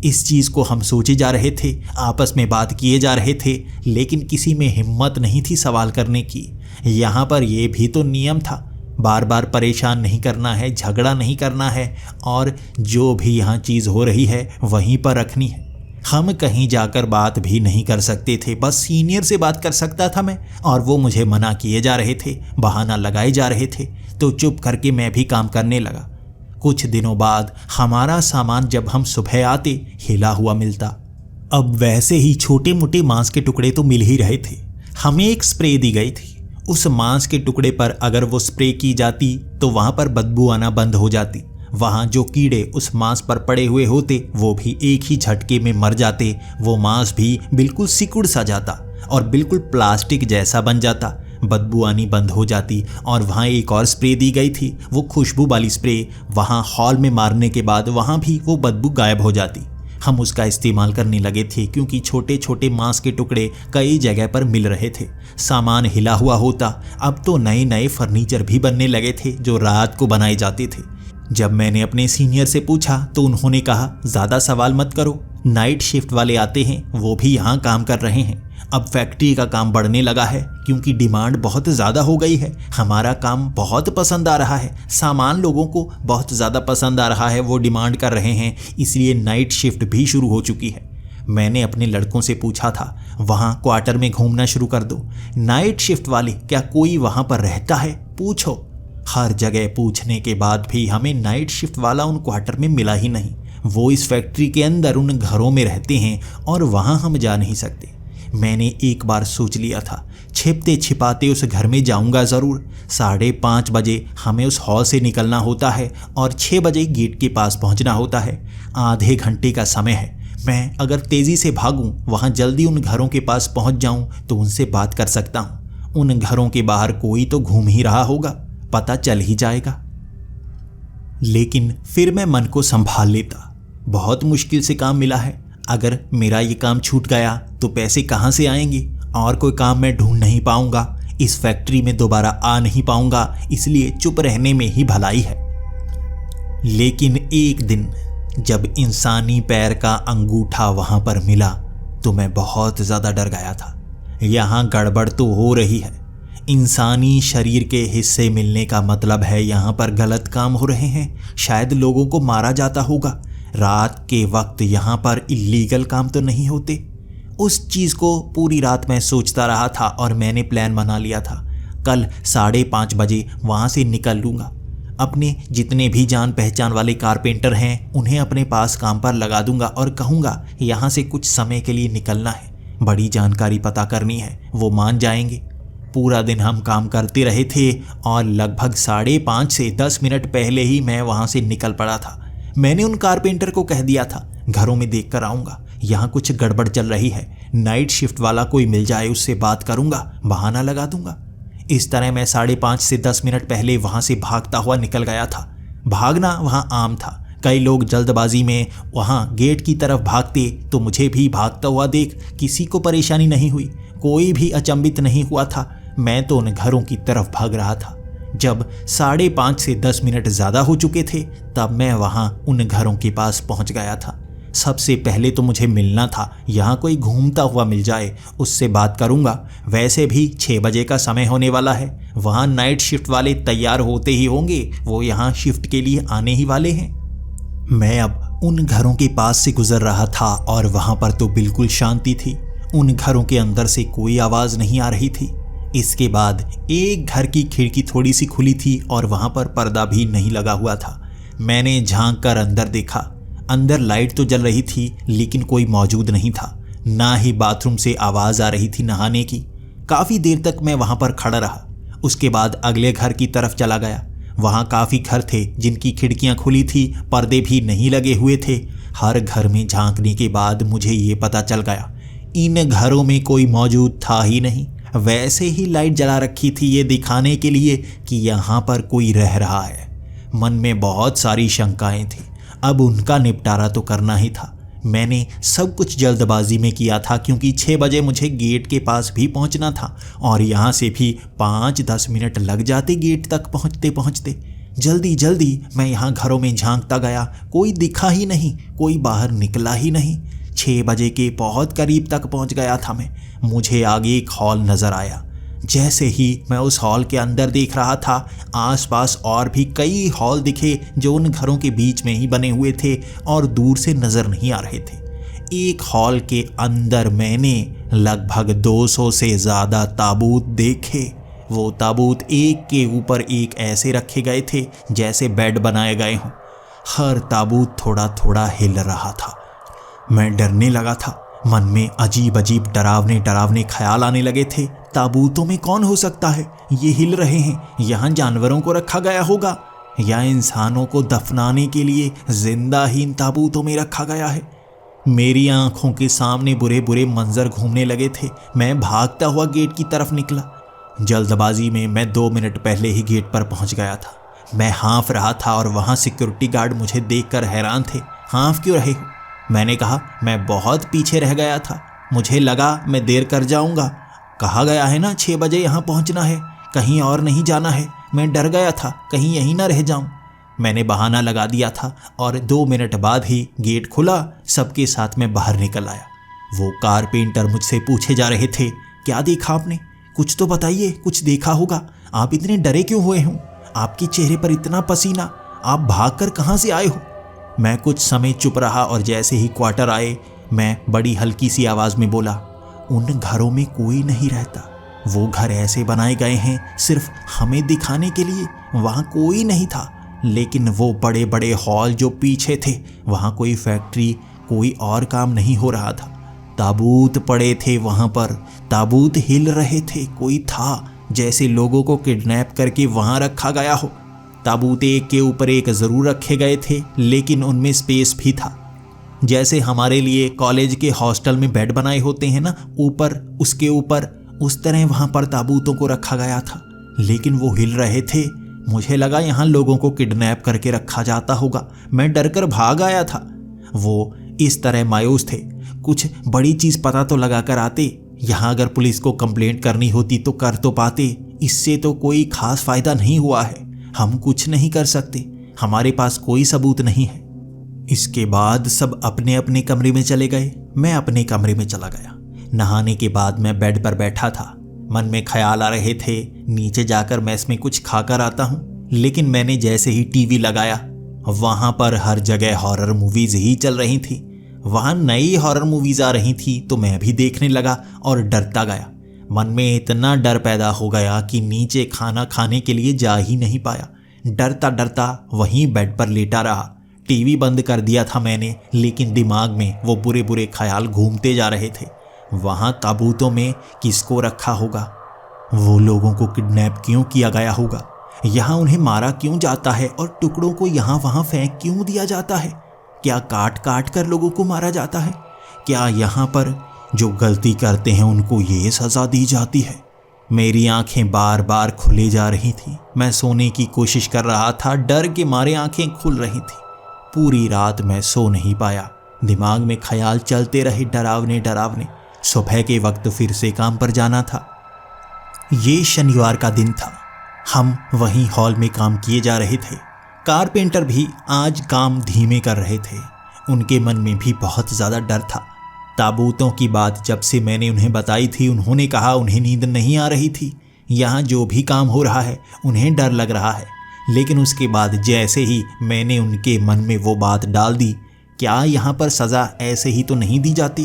इस चीज़ को हम सोचे जा रहे थे, आपस में बात किए जा रहे थे, लेकिन किसी में हिम्मत नहीं थी सवाल करने की। यहाँ पर यह भी तो नियम था, बार बार परेशान नहीं करना है, झगड़ा नहीं करना है, और जो भी यहाँ चीज़ हो रही है वहीं पर रखनी है। हम कहीं जाकर बात भी नहीं कर सकते थे, बस सीनियर से बात कर सकता था मैं, और वो मुझे मना किए जा रहे थे, बहाना लगाए जा रहे थे, तो चुप करके मैं भी काम करने लगा। कुछ दिनों बाद हमारा सामान जब हम सुबह आते हिला हुआ मिलता। अब वैसे ही छोटे मोटे मांस के टुकड़े तो मिल ही रहे थे। हमें एक स्प्रे दी गई थी, उस मांस के टुकड़े पर अगर वो स्प्रे की जाती तो वहाँ पर बदबू आना बंद हो जाती। वहाँ जो कीड़े उस मांस पर पड़े हुए होते वो भी एक ही झटके में मर जाते। वो मांस भी बिल्कुल सिकुड़ सा जाता और बिल्कुल प्लास्टिक जैसा बन जाता। बदबू आनी बंद हो जाती। और वहाँ एक और स्प्रे दी गई थी, वो खुशबू वाली स्प्रे। वहाँ हॉल में मारने के बाद वहाँ भी वो बदबू गायब हो जाती। हम उसका इस्तेमाल करने लगे थे, क्योंकि छोटे छोटे मांस के टुकड़े कई जगह पर मिल रहे थे। सामान हिला हुआ होता। अब तो नए नए फर्नीचर भी बनने लगे थे जो रात को बनाए जाते थे। जब मैंने अपने सीनियर से पूछा तो उन्होंने कहा, ज़्यादा सवाल मत करो, नाइट शिफ्ट वाले आते हैं, वो भी यहाँ काम कर रहे हैं। अब फैक्ट्री का काम बढ़ने लगा है, क्योंकि डिमांड बहुत ज़्यादा हो गई है। हमारा काम बहुत पसंद आ रहा है, सामान लोगों को बहुत ज़्यादा पसंद आ रहा है, वो डिमांड कर रहे हैं, इसलिए नाइट शिफ्ट भी शुरू हो चुकी है। मैंने अपने लड़कों से पूछा था, वहाँ क्वार्टर में घूमना शुरू कर दो, नाइट शिफ्ट वाले क्या कोई वहाँ पर रहता है, पूछो। हर जगह पूछने के बाद भी हमें नाइट शिफ्ट वाला उन क्वार्टर में मिला ही नहीं। वो इस फैक्ट्री के अंदर उन घरों में रहते हैं और वहाँ हम जा नहीं सकते। मैंने एक बार सोच लिया था, छिपते छिपाते उस घर में जाऊंगा ज़रूर। 5:30 बजे हमें उस हॉल से निकलना होता है और 6 बजे गेट के पास पहुंचना होता है। आधे घंटे का समय है। मैं अगर तेज़ी से भागूं, वहां जल्दी उन घरों के पास पहुंच जाऊं तो उनसे बात कर सकता हूं। उन घरों के बाहर कोई तो घूम ही रहा होगा, पता चल ही जाएगा। लेकिन फिर मैं मन को संभाल लेता। बहुत मुश्किल से काम मिला है, अगर मेरा ये काम छूट गया तो पैसे कहाँ से आएंगे, और कोई काम मैं ढूंढ नहीं पाऊंगा, इस फैक्ट्री में दोबारा आ नहीं पाऊंगा, इसलिए चुप रहने में ही भलाई है। लेकिन एक दिन जब इंसानी पैर का अंगूठा वहां पर मिला तो मैं बहुत ज़्यादा डर गया था। यहाँ गड़बड़ तो हो रही है। इंसानी शरीर के हिस्से मिलने का मतलब है यहाँ पर गलत काम हो रहे हैं, शायद लोगों को मारा जाता होगा। रात के वक्त यहाँ पर इल्लीगल काम तो नहीं होते। उस चीज़ को पूरी रात मैं सोचता रहा था और मैंने प्लान बना लिया था, कल 5:30 बजे वहाँ से निकल लूँगा। अपने जितने भी जान पहचान वाले कारपेंटर हैं उन्हें अपने पास काम पर लगा दूंगा और कहूँगा यहाँ से कुछ समय के लिए निकलना है, बड़ी जानकारी पता करनी है, वो मान जाएंगे। पूरा दिन हम काम करते रहे थे और लगभग 5:30 से 10 मिनट पहले ही मैं वहाँ से निकल पड़ा था। मैंने उन कारपेंटर को कह दिया था घरों में देख कर आऊँगा, यहाँ कुछ गड़बड़ चल रही है, नाइट शिफ्ट वाला कोई मिल जाए उससे बात करूँगा, बहाना लगा दूंगा। इस तरह मैं 5:30 से 10 मिनट पहले वहाँ से भागता हुआ निकल गया था। भागना वहाँ आम था, कई लोग जल्दबाजी में वहाँ गेट की तरफ भागते तो मुझे भी भागता हुआ देख किसी को परेशानी नहीं हुई, कोई भी अचंभित नहीं हुआ था। मैं तो उन घरों की तरफ भाग रहा था। जब 5:30 से 10 मिनट ज़्यादा हो चुके थे तब मैं वहाँ उन घरों के पास पहुँच गया था। सबसे पहले तो मुझे मिलना था, यहाँ कोई घूमता हुआ मिल जाए उससे बात करूँगा। वैसे भी 6 बजे का समय होने वाला है, वहाँ नाइट शिफ्ट वाले तैयार होते ही होंगे, वो यहाँ शिफ्ट के लिए आने ही वाले हैं। मैं अब उन घरों के पास से गुजर रहा था और वहाँ पर तो बिल्कुल शांति थी। उन घरों के अंदर से कोई आवाज़ नहीं आ रही थी। इसके बाद एक घर की खिड़की थोड़ी सी खुली थी और वहाँ पर पर्दा भी नहीं लगा हुआ था। मैंने झांक कर अंदर देखा। अंदर लाइट तो जल रही थी लेकिन कोई मौजूद नहीं था, ना ही बाथरूम से आवाज़ आ रही थी नहाने की। काफ़ी देर तक मैं वहाँ पर खड़ा रहा। उसके बाद अगले घर की तरफ चला गया। वहाँ काफ़ी घर थे जिनकी खिड़कियाँ खुली थी, पर्दे भी नहीं लगे हुए थे। हर घर में झांकने के बाद मुझे ये पता चल गया इन घरों में कोई मौजूद था ही नहीं। वैसे ही लाइट जला रखी थी ये दिखाने के लिए कि यहाँ पर कोई रह रहा है। मन में बहुत सारी शंकाएं थी, अब उनका निपटारा तो करना ही था। मैंने सब कुछ जल्दबाजी में किया था क्योंकि 6 बजे मुझे गेट के पास भी पहुंचना था और यहाँ से भी 5-10 मिनट लग जाते गेट तक पहुँचते पहुँचते। जल्दी जल्दी मैं यहाँ घरों में झांकता गया, कोई दिखा ही नहीं, कोई बाहर निकला ही नहीं। 6 बजे के बहुत करीब तक पहुँच गया था मैं। मुझे आगे एक हॉल नज़र आया। जैसे ही मैं उस हॉल के अंदर देख रहा था, आसपास और भी कई हॉल दिखे जो उन घरों के बीच में ही बने हुए थे और दूर से नज़र नहीं आ रहे थे। एक हॉल के अंदर मैंने लगभग 200 से ज़्यादा ताबूत देखे। वो ताबूत एक के ऊपर एक ऐसे रखे गए थे जैसे बेड बनाए गए हों। हर ताबूत थोड़ा थोड़ा हिल रहा था। मैं डरने लगा था। मन में अजीब अजीब डरावने ख्याल आने लगे थे। ताबूतों में कौन हो सकता है? ये हिल रहे हैं, यहाँ जानवरों को रखा गया होगा या इंसानों को दफनाने के लिए जिंदा ही इन ताबूतों में रखा गया है। मेरी आंखों के सामने बुरे बुरे मंजर घूमने लगे थे। मैं भागता हुआ गेट की तरफ निकला। जल्दबाजी में मैं 2 मिनट पहले ही गेट पर पहुंच गया था। मैं हाँफ रहा था और वहाँ सिक्योरिटी गार्ड मुझे देखकर हैरान थे। हाँफ क्यों रहे हो? मैंने कहा, मैं बहुत पीछे रह गया था, मुझे लगा मैं देर कर जाऊंगा। कहा गया है ना 6 बजे यहाँ पहुँचना है, कहीं और नहीं जाना है। मैं डर गया था कहीं यहीं ना रह जाऊं। मैंने बहाना लगा दिया था और 2 मिनट बाद ही गेट खुला। सबके साथ मैं बाहर निकल आया। वो कारपेंटर मुझसे पूछे जा रहे थे, क्या देखा आपने? कुछ तो बताइए, कुछ देखा होगा। आप इतने डरे क्यों हुए हों? आपके चेहरे पर इतना पसीना, आप भागकर कहाँ से आए हो? मैं कुछ समय चुप रहा और जैसे ही क्वार्टर आए मैं बड़ी हल्की सी आवाज़ में बोला, उन घरों में कोई नहीं रहता। वो घर ऐसे बनाए गए हैं सिर्फ हमें दिखाने के लिए। वहाँ कोई नहीं था। लेकिन वो बड़े बड़े हॉल जो पीछे थे, वहाँ कोई फैक्ट्री, कोई और काम नहीं हो रहा था। ताबूत पड़े थे वहाँ पर, ताबूत हिल रहे थे। कोई था जैसे लोगों को किडनैप करके वहाँ रखा गया हो। ताबूत एक के ऊपर एक ज़रूर रखे गए थे लेकिन उनमें स्पेस भी था। जैसे हमारे लिए कॉलेज के हॉस्टल में बेड बनाए होते हैं ना, ऊपर उसके ऊपर, उस तरह वहाँ पर ताबूतों को रखा गया था। लेकिन वो हिल रहे थे। मुझे लगा यहाँ लोगों को किडनैप करके रखा जाता होगा। मैं डर कर भाग आया था। वो इस तरह मायूस थे। कुछ बड़ी चीज़ पता तो लगा कर आते। यहाँ अगर पुलिस को कंप्लेंट करनी होती तो कर तो पाते। इससे तो कोई खास फायदा नहीं हुआ है। हम कुछ नहीं कर सकते, हमारे पास कोई सबूत नहीं है। इसके बाद सब अपने अपने कमरे में चले गए। मैं अपने कमरे में चला गया। नहाने के बाद मैं बेड पर बैठा था। मन में ख्याल आ रहे थे, नीचे जाकर मैस में कुछ खाकर आता हूँ। लेकिन मैंने जैसे ही टीवी लगाया, वहाँ पर हर जगह हॉरर मूवीज़ ही चल रही थी। वहाँ नई हॉरर मूवीज़ आ रही थी तो मैं भी देखने लगा और डरता गया। मन में इतना डर पैदा हो गया कि नीचे खाना खाने के लिए जा ही नहीं पाया। डरता डरता वहीं बेड पर लेटा रहा। टीवी बंद कर दिया था मैंने, लेकिन दिमाग में वो बुरे बुरे ख्याल घूमते जा रहे थे। वहाँ ताबूतों में किसको रखा होगा? वो लोगों को किडनैप क्यों किया गया होगा? यहाँ उन्हें मारा क्यों जाता है और टुकड़ों को यहाँ वहाँ फेंक क्यों दिया जाता है? क्या काट काट कर लोगों को मारा जाता है? क्या यहाँ पर जो गलती करते हैं उनको ये सज़ा दी जाती है? मेरी आंखें बार बार खुले जा रही थी। मैं सोने की कोशिश कर रहा था, डर के मारे आंखें खुल रही थी। पूरी रात मैं सो नहीं पाया। दिमाग में ख्याल चलते रहे डरावने डरावने। सुबह के वक्त फिर से काम पर जाना था। ये शनिवार का दिन था। हम वहीं हॉल में काम किए जा रहे थे। कारपेंटर भी आज काम धीमे कर रहे थे। उनके मन में भी बहुत ज़्यादा डर था। ताबूतों की बात जब से मैंने उन्हें बताई थी, उन्होंने कहा उन्हें नींद नहीं आ रही थी। यहाँ जो भी काम हो रहा है उन्हें डर लग रहा है। लेकिन उसके बाद जैसे ही मैंने उनके मन में वो बात डाल दी, क्या यहाँ पर सज़ा ऐसे ही तो नहीं दी जाती?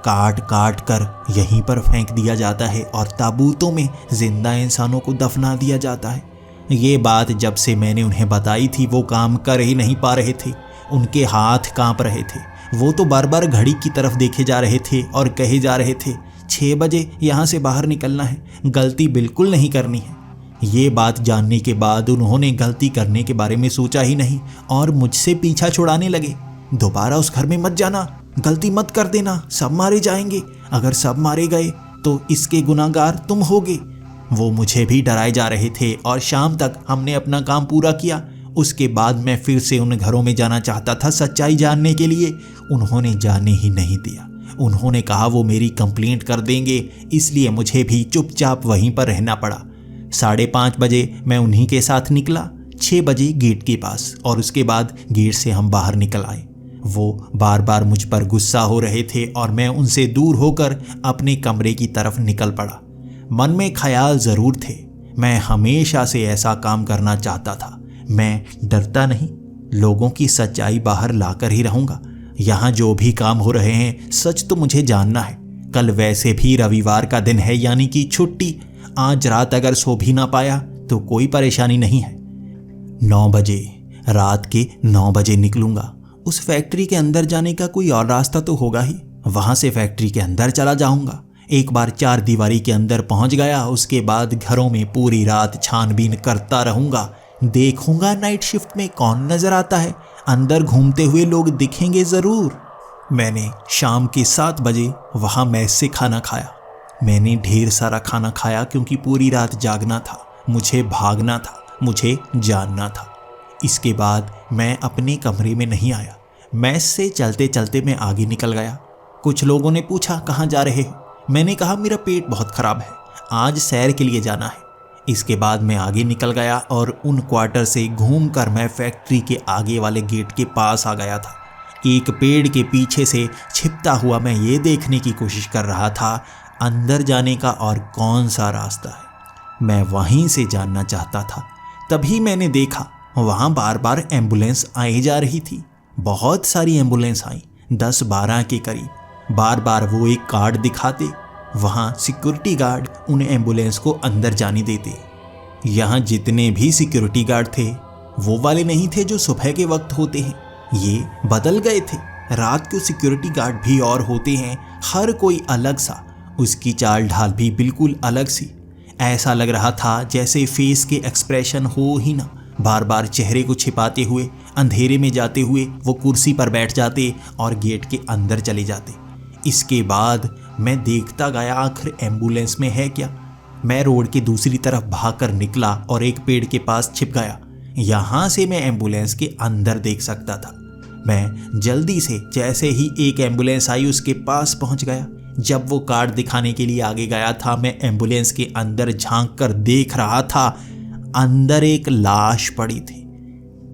काट काट कर यहीं पर फेंक दिया जाता है और ताबूतों में जिंदा इंसानों को दफना दिया जाता है। ये बात जब से मैंने उन्हें बताई थी, वो काम कर ही नहीं पा रहे थे। उनके हाथ कांप रहे थे। वो तो बार बार घड़ी की तरफ देखे जा रहे थे और कहे जा रहे थे 6 बजे यहाँ से बाहर निकलना है, गलती बिल्कुल नहीं करनी है। ये बात जानने के बाद उन्होंने गलती करने के बारे में सोचा ही नहीं और मुझसे पीछा छुड़ाने लगे। दोबारा उस घर में मत जाना, गलती मत कर देना, सब मारे जाएंगे। अगर सब मारे गए तो इसके गुनाहगार तुम होगे। वो मुझे भी डराए जा रहे थे और शाम तक हमने अपना काम पूरा किया। उसके बाद मैं फिर से उन घरों में जाना चाहता था सच्चाई जानने के लिए। उन्होंने जाने ही नहीं दिया। उन्होंने कहा वो मेरी कंप्लेंट कर देंगे, इसलिए मुझे भी चुपचाप वहीं पर रहना पड़ा। 5:30 बजे मैं उन्हीं के साथ निकला, 6 बजे गेट के पास, और उसके बाद गेट से हम बाहर निकल आए। वो बार बार मुझ पर गुस्सा हो रहे थे और मैं उनसे दूर होकर अपने कमरे की तरफ निकल पड़ा। मन में ख्याल ज़रूर थे, मैं हमेशा से ऐसा काम करना चाहता था। मैं डरता नहीं, लोगों की सच्चाई बाहर लाकर ही रहूँगा। यहाँ जो भी काम हो रहे हैं सच तो मुझे जानना है। कल वैसे भी रविवार का दिन है, यानी कि छुट्टी। आज रात अगर सो भी ना पाया तो कोई परेशानी नहीं है। 9 बजे, रात के 9 बजे निकलूँगा। उस फैक्ट्री के अंदर जाने का कोई और रास्ता तो होगा ही। वहाँ से फैक्ट्री के अंदर चला जाऊँगा। एक बार 4 दीवारी के अंदर पहुँच गया, उसके बाद घरों में पूरी रात छानबीन करता रहूँगा। देखूंगा नाइट शिफ्ट में कौन नजर आता है। अंदर घूमते हुए लोग दिखेंगे ज़रूर। मैंने शाम के 7 बजे वहाँ मेस से खाना खाया। मैंने ढेर सारा खाना खाया क्योंकि पूरी रात जागना था, मुझे भागना था, मुझे जानना था। इसके बाद मैं अपने कमरे में नहीं आया। मेस से चलते चलते मैं आगे निकल गया। कुछ लोगों ने पूछा कहाँ जा रहे हो? मैंने कहा मेरा पेट बहुत ख़राब है, आज सैर के लिए जाना है। इसके बाद मैं आगे निकल गया और उन क्वार्टर से घूमकर मैं फैक्ट्री के आगे वाले गेट के पास आ गया था। एक पेड़ के पीछे से छिपता हुआ मैं ये देखने की कोशिश कर रहा था अंदर जाने का और कौन सा रास्ता है। मैं वहीं से जानना चाहता था। तभी मैंने देखा वहाँ बार बार एम्बुलेंस आई जा रही थी। बहुत सारी एम्बुलेंस आई, 10-12 के करीब। बार बार वो एक कार्ड दिखाते, वहाँ सिक्योरिटी गार्ड उन एम्बुलेंस को अंदर जाने देते। यहाँ जितने भी सिक्योरिटी गार्ड थे वो वाले नहीं थे जो सुबह के वक्त होते हैं, ये बदल गए थे। रात को सिक्योरिटी गार्ड भी और होते हैं, हर कोई अलग सा, उसकी चाल ढाल भी बिल्कुल अलग सी। ऐसा लग रहा था जैसे फेस के एक्सप्रेशन हो ही ना। बार बार चेहरे को छिपाते हुए, अंधेरे में जाते हुए वो कुर्सी पर बैठ जाते और गेट के अंदर चले जाते। इसके बाद मैं देखता गया आखिर एम्बुलेंस में है क्या। मैं रोड के दूसरी तरफ भागकर निकला और एक पेड़ के पास छिप गया। यहाँ से मैं एम्बुलेंस के अंदर देख सकता था। मैं जल्दी से जैसे ही एक एम्बुलेंस आई उसके पास पहुँच गया। जब वो कार्ड दिखाने के लिए आगे गया था, मैं एम्बुलेंस के अंदर झांक कर देख रहा था, अंदर एक लाश पड़ी थी।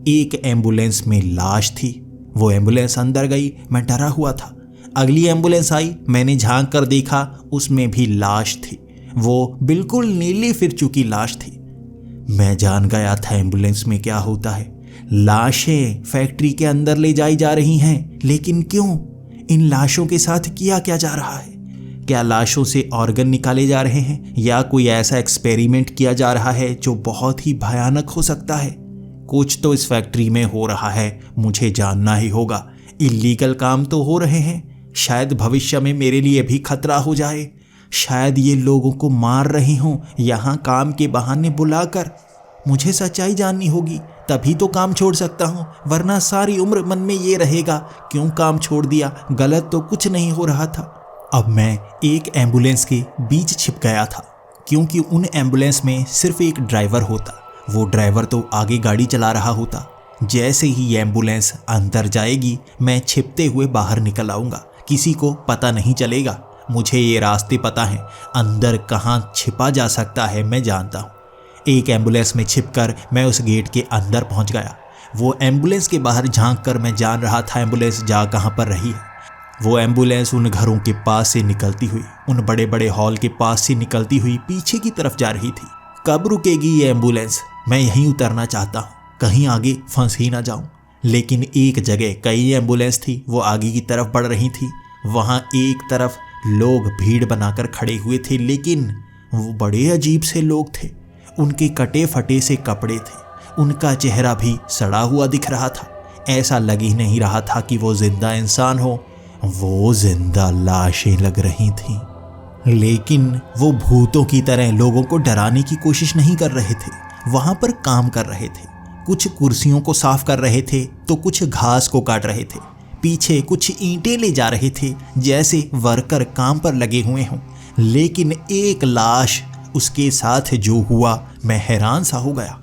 एक एम्बुलेंस में लाश थी। वो एम्बुलेंस अंदर गई, मैं डरा हुआ था। अगली एम्बुलेंस आई, मैंने झांक कर देखा, उसमें भी लाश थी। वो बिल्कुल नीली फिर चुकी लाश थी। मैं जान गया था एम्बुलेंस में क्या होता है। लाशें फैक्ट्री के अंदर ले जाई जा रही हैं, लेकिन क्यों? इन लाशों के साथ किया क्या जा रहा है? क्या लाशों से ऑर्गन निकाले जा रहे हैं या कोई ऐसा एक्सपेरिमेंट किया जा रहा है जो बहुत ही भयानक हो सकता है? कुछ तो इस फैक्ट्री में हो रहा है, मुझे जानना ही होगा। इल्लीगल काम तो हो रहे हैं, शायद भविष्य में मेरे लिए भी खतरा हो जाए। शायद ये लोगों को मार रहे हों यहाँ काम के बहाने बुलाकर। मुझे सच्चाई जाननी होगी, तभी तो काम छोड़ सकता हूँ, वरना सारी उम्र मन में ये रहेगा क्यों काम छोड़ दिया, गलत तो कुछ नहीं हो रहा था। अब मैं एक एम्बुलेंस के बीच छिप गया था, क्योंकि उन एम्बुलेंस में सिर्फ एक ड्राइवर होता। वो ड्राइवर तो आगे गाड़ी चला रहा होता। जैसे ही एम्बुलेंस अंदर जाएगी मैं छिपते हुए बाहर निकल आऊँगा, किसी को पता नहीं चलेगा। मुझे ये रास्ते पता हैं, अंदर कहाँ छिपा जा सकता है मैं जानता हूँ। एक एम्बुलेंस में छिपकर मैं उस गेट के अंदर पहुँच गया। वो एम्बुलेंस के बाहर झांक कर मैं जान रहा था एम्बुलेंस जा कहाँ पर रही है। वो एम्बुलेंस उन घरों के पास से निकलती हुई, उन बड़े बड़े हॉल के पास से निकलती हुई पीछे की तरफ जा रही थी। कब रुकेगी ये एम्बुलेंस? मैं यहीं उतरना चाहता हूँ, कहीं आगे फंस ही ना जाऊँ। लेकिन एक जगह कई एम्बुलेंस थी, वो आगे की तरफ बढ़ रही थी। वहाँ एक तरफ लोग भीड़ बनाकर खड़े हुए थे, लेकिन वो बड़े अजीब से लोग थे। उनके कटे फटे से कपड़े थे, उनका चेहरा भी सड़ा हुआ दिख रहा था। ऐसा लग ही नहीं रहा था कि वो जिंदा इंसान हो, वो जिंदा लाशें लग रही थीं। लेकिन वो भूतों की तरह लोगों को डराने की कोशिश नहीं कर रहे थे, वहां पर काम कर रहे थे। कुछ कुर्सियों को साफ कर रहे थे तो कुछ घास को काट रहे थे। पीछे कुछ ईंटें ले जा रहे थे, जैसे वर्कर काम पर लगे हुए हों। लेकिन एक लाश, उसके साथ जो हुआ मैं हैरान सा हो गया।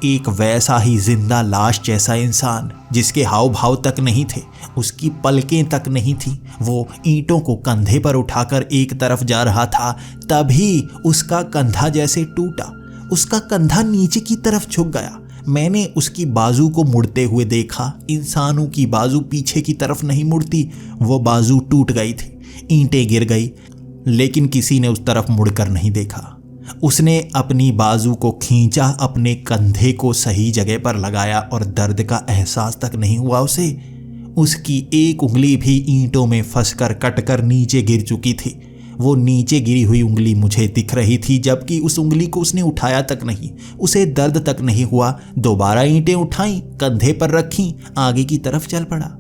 एक वैसा ही जिंदा लाश जैसा इंसान, जिसके हाव भाव तक नहीं थे, उसकी पलकें तक नहीं थी, वो ईंटों को कंधे पर उठाकर एक तरफ जा रहा था। तभी उसका कंधा जैसे टूटा, उसका कंधा नीचे की तरफ झुक गया। मैंने उसकी बाजू को मुड़ते हुए देखा। इंसानों की बाजू पीछे की तरफ नहीं मुड़ती, वो बाजू टूट गई थी, ईंटें गिर गई, लेकिन किसी ने उस तरफ मुड़कर नहीं देखा। उसने अपनी बाजू को खींचा, अपने कंधे को सही जगह पर लगाया और दर्द का एहसास तक नहीं हुआ उसे। उसकी एक उंगली भी ईंटों में फंसकर कटकर नीचे गिर चुकी थी। वो नीचे गिरी हुई उंगली मुझे दिख रही थी, जबकि उस उंगली को उसने उठाया तक नहीं, उसे दर्द तक नहीं हुआ। दोबारा ईंटें उठाई, कंधे पर रखी, आगे की तरफ चल पड़ा।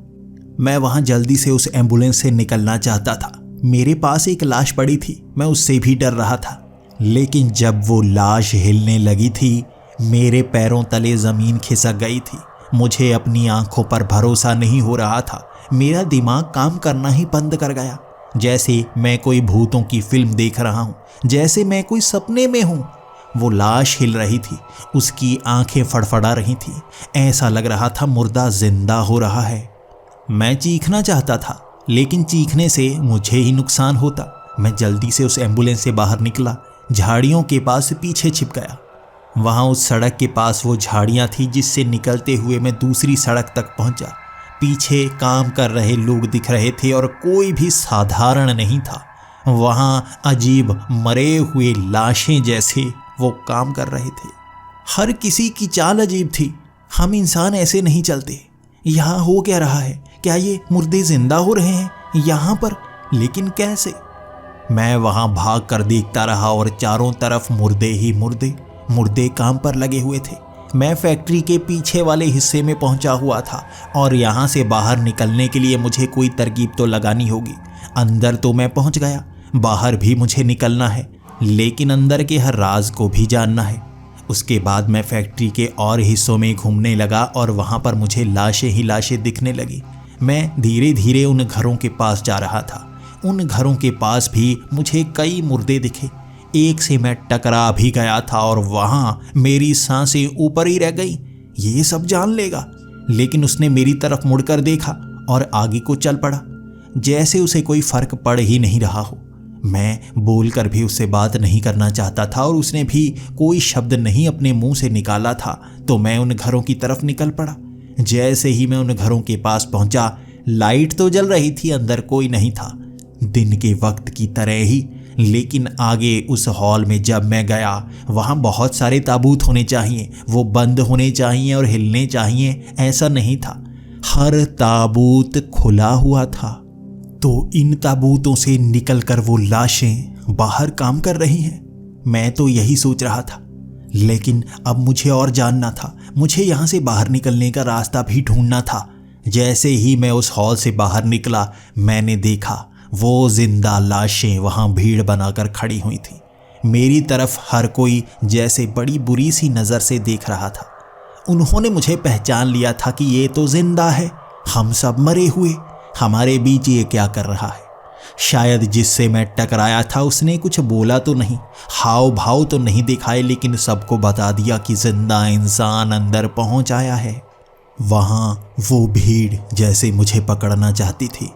मैं वहां जल्दी से उस एम्बुलेंस से निकलना चाहता था। मेरे पास एक लाश पड़ी थी, मैं उससे भी डर रहा था। लेकिन जब वो लाश हिलने लगी थी, मेरे पैरों तले जमीन खिसक गई थी। मुझे अपनी आंखों पर भरोसा नहीं हो रहा था। मेरा दिमाग काम करना ही बंद कर गया, जैसे मैं कोई भूतों की फिल्म देख रहा हूँ, जैसे मैं कोई सपने में हूँ। वो लाश हिल रही थी, उसकी आंखें फड़फड़ा रही थी। ऐसा लग रहा था मुर्दा जिंदा हो रहा है। मैं चीखना चाहता था, लेकिन चीखने से मुझे ही नुकसान होता। मैं जल्दी से उस एम्बुलेंस से बाहर निकला, झाड़ियों के पास पीछे छिप गया। वहां उस सड़क के पास वो झाड़ियां थी, जिससे निकलते हुए मैं दूसरी सड़क तक पहुंचा। पीछे काम कर रहे लोग दिख रहे थे और कोई भी साधारण नहीं था। वहां अजीब मरे हुए लाशें जैसे वो काम कर रहे थे। हर किसी की चाल अजीब थी। हम इंसान ऐसे नहीं चलते। यहाँ हो क्या रहा है? क्या ये मुर्दे जिंदा हो रहे हैं यहाँ पर? लेकिन कैसे? मैं वहां भाग कर देखता रहा और चारों तरफ मुर्दे ही मुर्दे, मुर्दे काम पर लगे हुए थे। मैं फैक्ट्री के पीछे वाले हिस्से में पहुंचा हुआ था और यहाँ से बाहर निकलने के लिए मुझे कोई तरकीब तो लगानी होगी। अंदर तो मैं पहुंच गया, बाहर भी मुझे निकलना है, लेकिन अंदर के हर राज को भी जानना है। उसके बाद मैं फैक्ट्री के और हिस्सों में घूमने लगा और वहाँ पर मुझे लाशें ही लाशें दिखने लगी। मैं धीरे धीरे उन घरों के पास जा रहा था। उन घरों के पास भी मुझे कई मुर्दे दिखे। एक से मैं टकरा भी गया था और वहाँ मेरी सांसें ऊपर ही रह गई। ये सब जान लेगा। लेकिन उसने मेरी तरफ मुड़कर देखा और आगे को चल पड़ा, जैसे उसे कोई फर्क पड़ ही नहीं रहा हो। मैं बोलकर भी उससे बात नहीं करना चाहता था और उसने भी कोई शब्द नहीं अपने मुंह से निकाला था। तो मैं उन घरों की तरफ निकल पड़ा। जैसे ही मैं उन घरों के पास पहुंचा, लाइट तो जल रही थी, अंदर कोई नहीं था, दिन के वक्त की तरह ही। लेकिन आगे उस हॉल में जब मैं गया, वहाँ बहुत सारे ताबूत होने चाहिए, वो बंद होने चाहिए और हिलने चाहिए, ऐसा नहीं था। हर ताबूत खुला हुआ था। तो इन ताबूतों से निकलकर वो लाशें बाहर काम कर रही हैं। मैं तो यही सोच रहा था, लेकिन अब मुझे और जानना था। मुझे यहाँ से बाहर निकलने का रास्ता भी ढूंढना था। जैसे ही मैं उस हॉल से बाहर निकला, मैंने देखा वो जिंदा लाशें वहाँ भीड़ बनाकर खड़ी हुई थी। मेरी तरफ हर कोई जैसे बड़ी बुरी सी नज़र से देख रहा था। उन्होंने मुझे पहचान लिया था कि ये तो जिंदा है, हम सब मरे हुए, हमारे बीच ये क्या कर रहा है। शायद जिससे मैं टकराया था उसने कुछ बोला तो नहीं, हाव भाव तो नहीं दिखाए, लेकिन सबको बता दिया कि जिंदा इंसान अंदर पहुंच आया है। वहाँ वो भीड़ जैसे मुझे पकड़ना चाहती थी।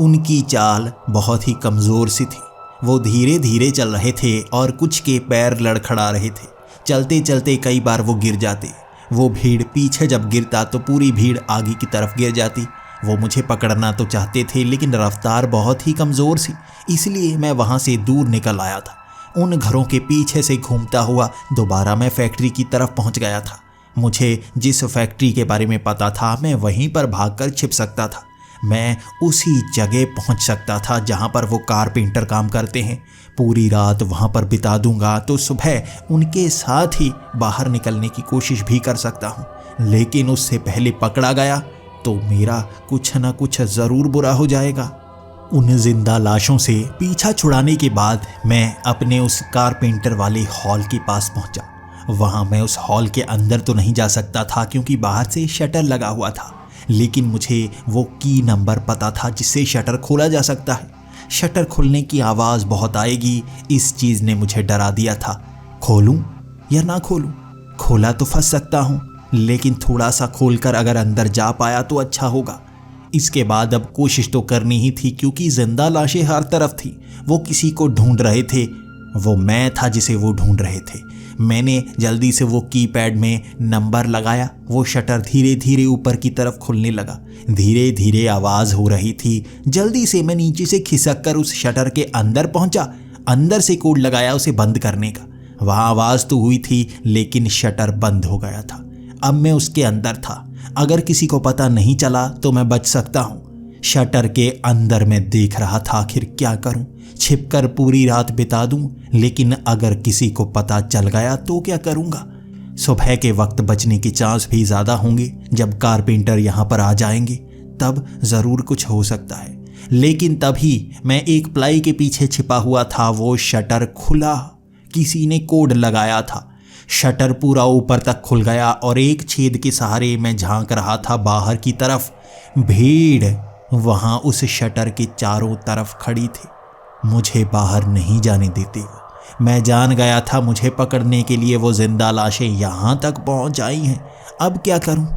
उनकी चाल बहुत ही कमज़ोर सी थी। वो धीरे धीरे चल रहे थे और कुछ के पैर लड़खड़ा रहे थे। चलते चलते कई बार वो गिर जाते। वो भीड़ पीछे जब गिरता तो पूरी भीड़ आगे की तरफ गिर जाती। वो मुझे पकड़ना तो चाहते थे लेकिन रफ्तार बहुत ही कमज़ोर सी, इसलिए मैं वहाँ से दूर निकल आया था। उन घरों के पीछे से घूमता हुआ दोबारा मैं फैक्ट्री की तरफ पहुँच गया था। मुझे जिस फैक्ट्री के बारे में पता था मैं वहीं पर भागकर छिप सकता था। मैं उसी जगह पहुंच सकता था जहां पर वो कारपेंटर काम करते हैं। पूरी रात वहां पर बिता दूंगा तो सुबह उनके साथ ही बाहर निकलने की कोशिश भी कर सकता हूं। लेकिन उससे पहले पकड़ा गया तो मेरा कुछ न कुछ ज़रूर बुरा हो जाएगा। उन जिंदा लाशों से पीछा छुड़ाने के बाद मैं अपने उस कारपेंटर वाले हॉल के पास पहुंचा। वहां मैं उस हॉल के अंदर तो नहीं जा सकता था क्योंकि बाहर से शटर लगा हुआ था, लेकिन मुझे वो की नंबर पता था जिससे शटर खोला जा सकता है। शटर खुलने की आवाज़ बहुत आएगी, इस चीज़ ने मुझे डरा दिया था। खोलूं या ना खोलूं? खोला तो फंस सकता हूं, लेकिन थोड़ा सा खोलकर अगर अंदर जा पाया तो अच्छा होगा। इसके बाद अब कोशिश तो करनी ही थी क्योंकि जिंदा लाशें हर तरफ थी। वो किसी को ढूंढ रहे थे। वो मैं था जिसे वो ढूंढ रहे थे। मैंने जल्दी से वो कीपैड में नंबर लगाया। वो शटर धीरे धीरे ऊपर की तरफ खुलने लगा। धीरे धीरे आवाज़ हो रही थी। जल्दी से मैं नीचे से खिसक कर उस शटर के अंदर पहुंचा। अंदर से कोड लगाया उसे बंद करने का। वहाँ आवाज़ तो हुई थी लेकिन शटर बंद हो गया था। अब मैं उसके अंदर था। अगर किसी को पता नहीं चला तो मैं बच सकता हूँ। शटर के अंदर मैं देख रहा था आखिर क्या करूं। छिपकर पूरी रात बिता दूं, लेकिन अगर किसी को पता चल गया तो क्या करूंगा? सुबह के वक्त बचने के चांस भी ज़्यादा होंगे। जब कारपेंटर यहाँ पर आ जाएंगे तब ज़रूर कुछ हो सकता है। लेकिन तभी मैं एक प्लाई के पीछे छिपा हुआ था। वो शटर खुला। किसी ने कोड लगाया था। शटर पूरा ऊपर तक खुल गया और एक छेद के सहारे मैं झांक रहा था बाहर की तरफ। भीड़ वहाँ उस शटर के चारों तरफ खड़ी थी। मुझे बाहर नहीं जाने देते वो। मैं जान गया था मुझे पकड़ने के लिए वो जिंदा लाशें यहाँ तक पहुँच आई हैं। अब क्या करूँ?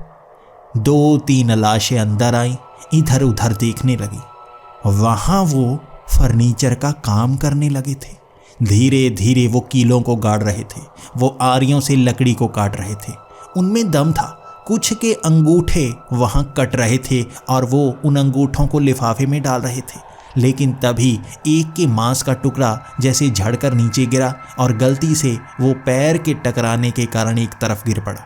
2-3 लाशें अंदर आईं, इधर उधर देखने लगी। वहाँ वो फर्नीचर का काम करने लगे थे। धीरे धीरे वो कीलों को गाड़ रहे थे। वो आरियों से लकड़ी को काट रहे थे। उनमें दम था। कुछ के अंगूठे वहाँ कट रहे थे और वो उन अंगूठों को लिफाफे में डाल रहे थे। लेकिन तभी एक के मांस का टुकड़ा जैसे झड़कर नीचे गिरा और गलती से वो पैर के टकराने के कारण एक तरफ गिर पड़ा,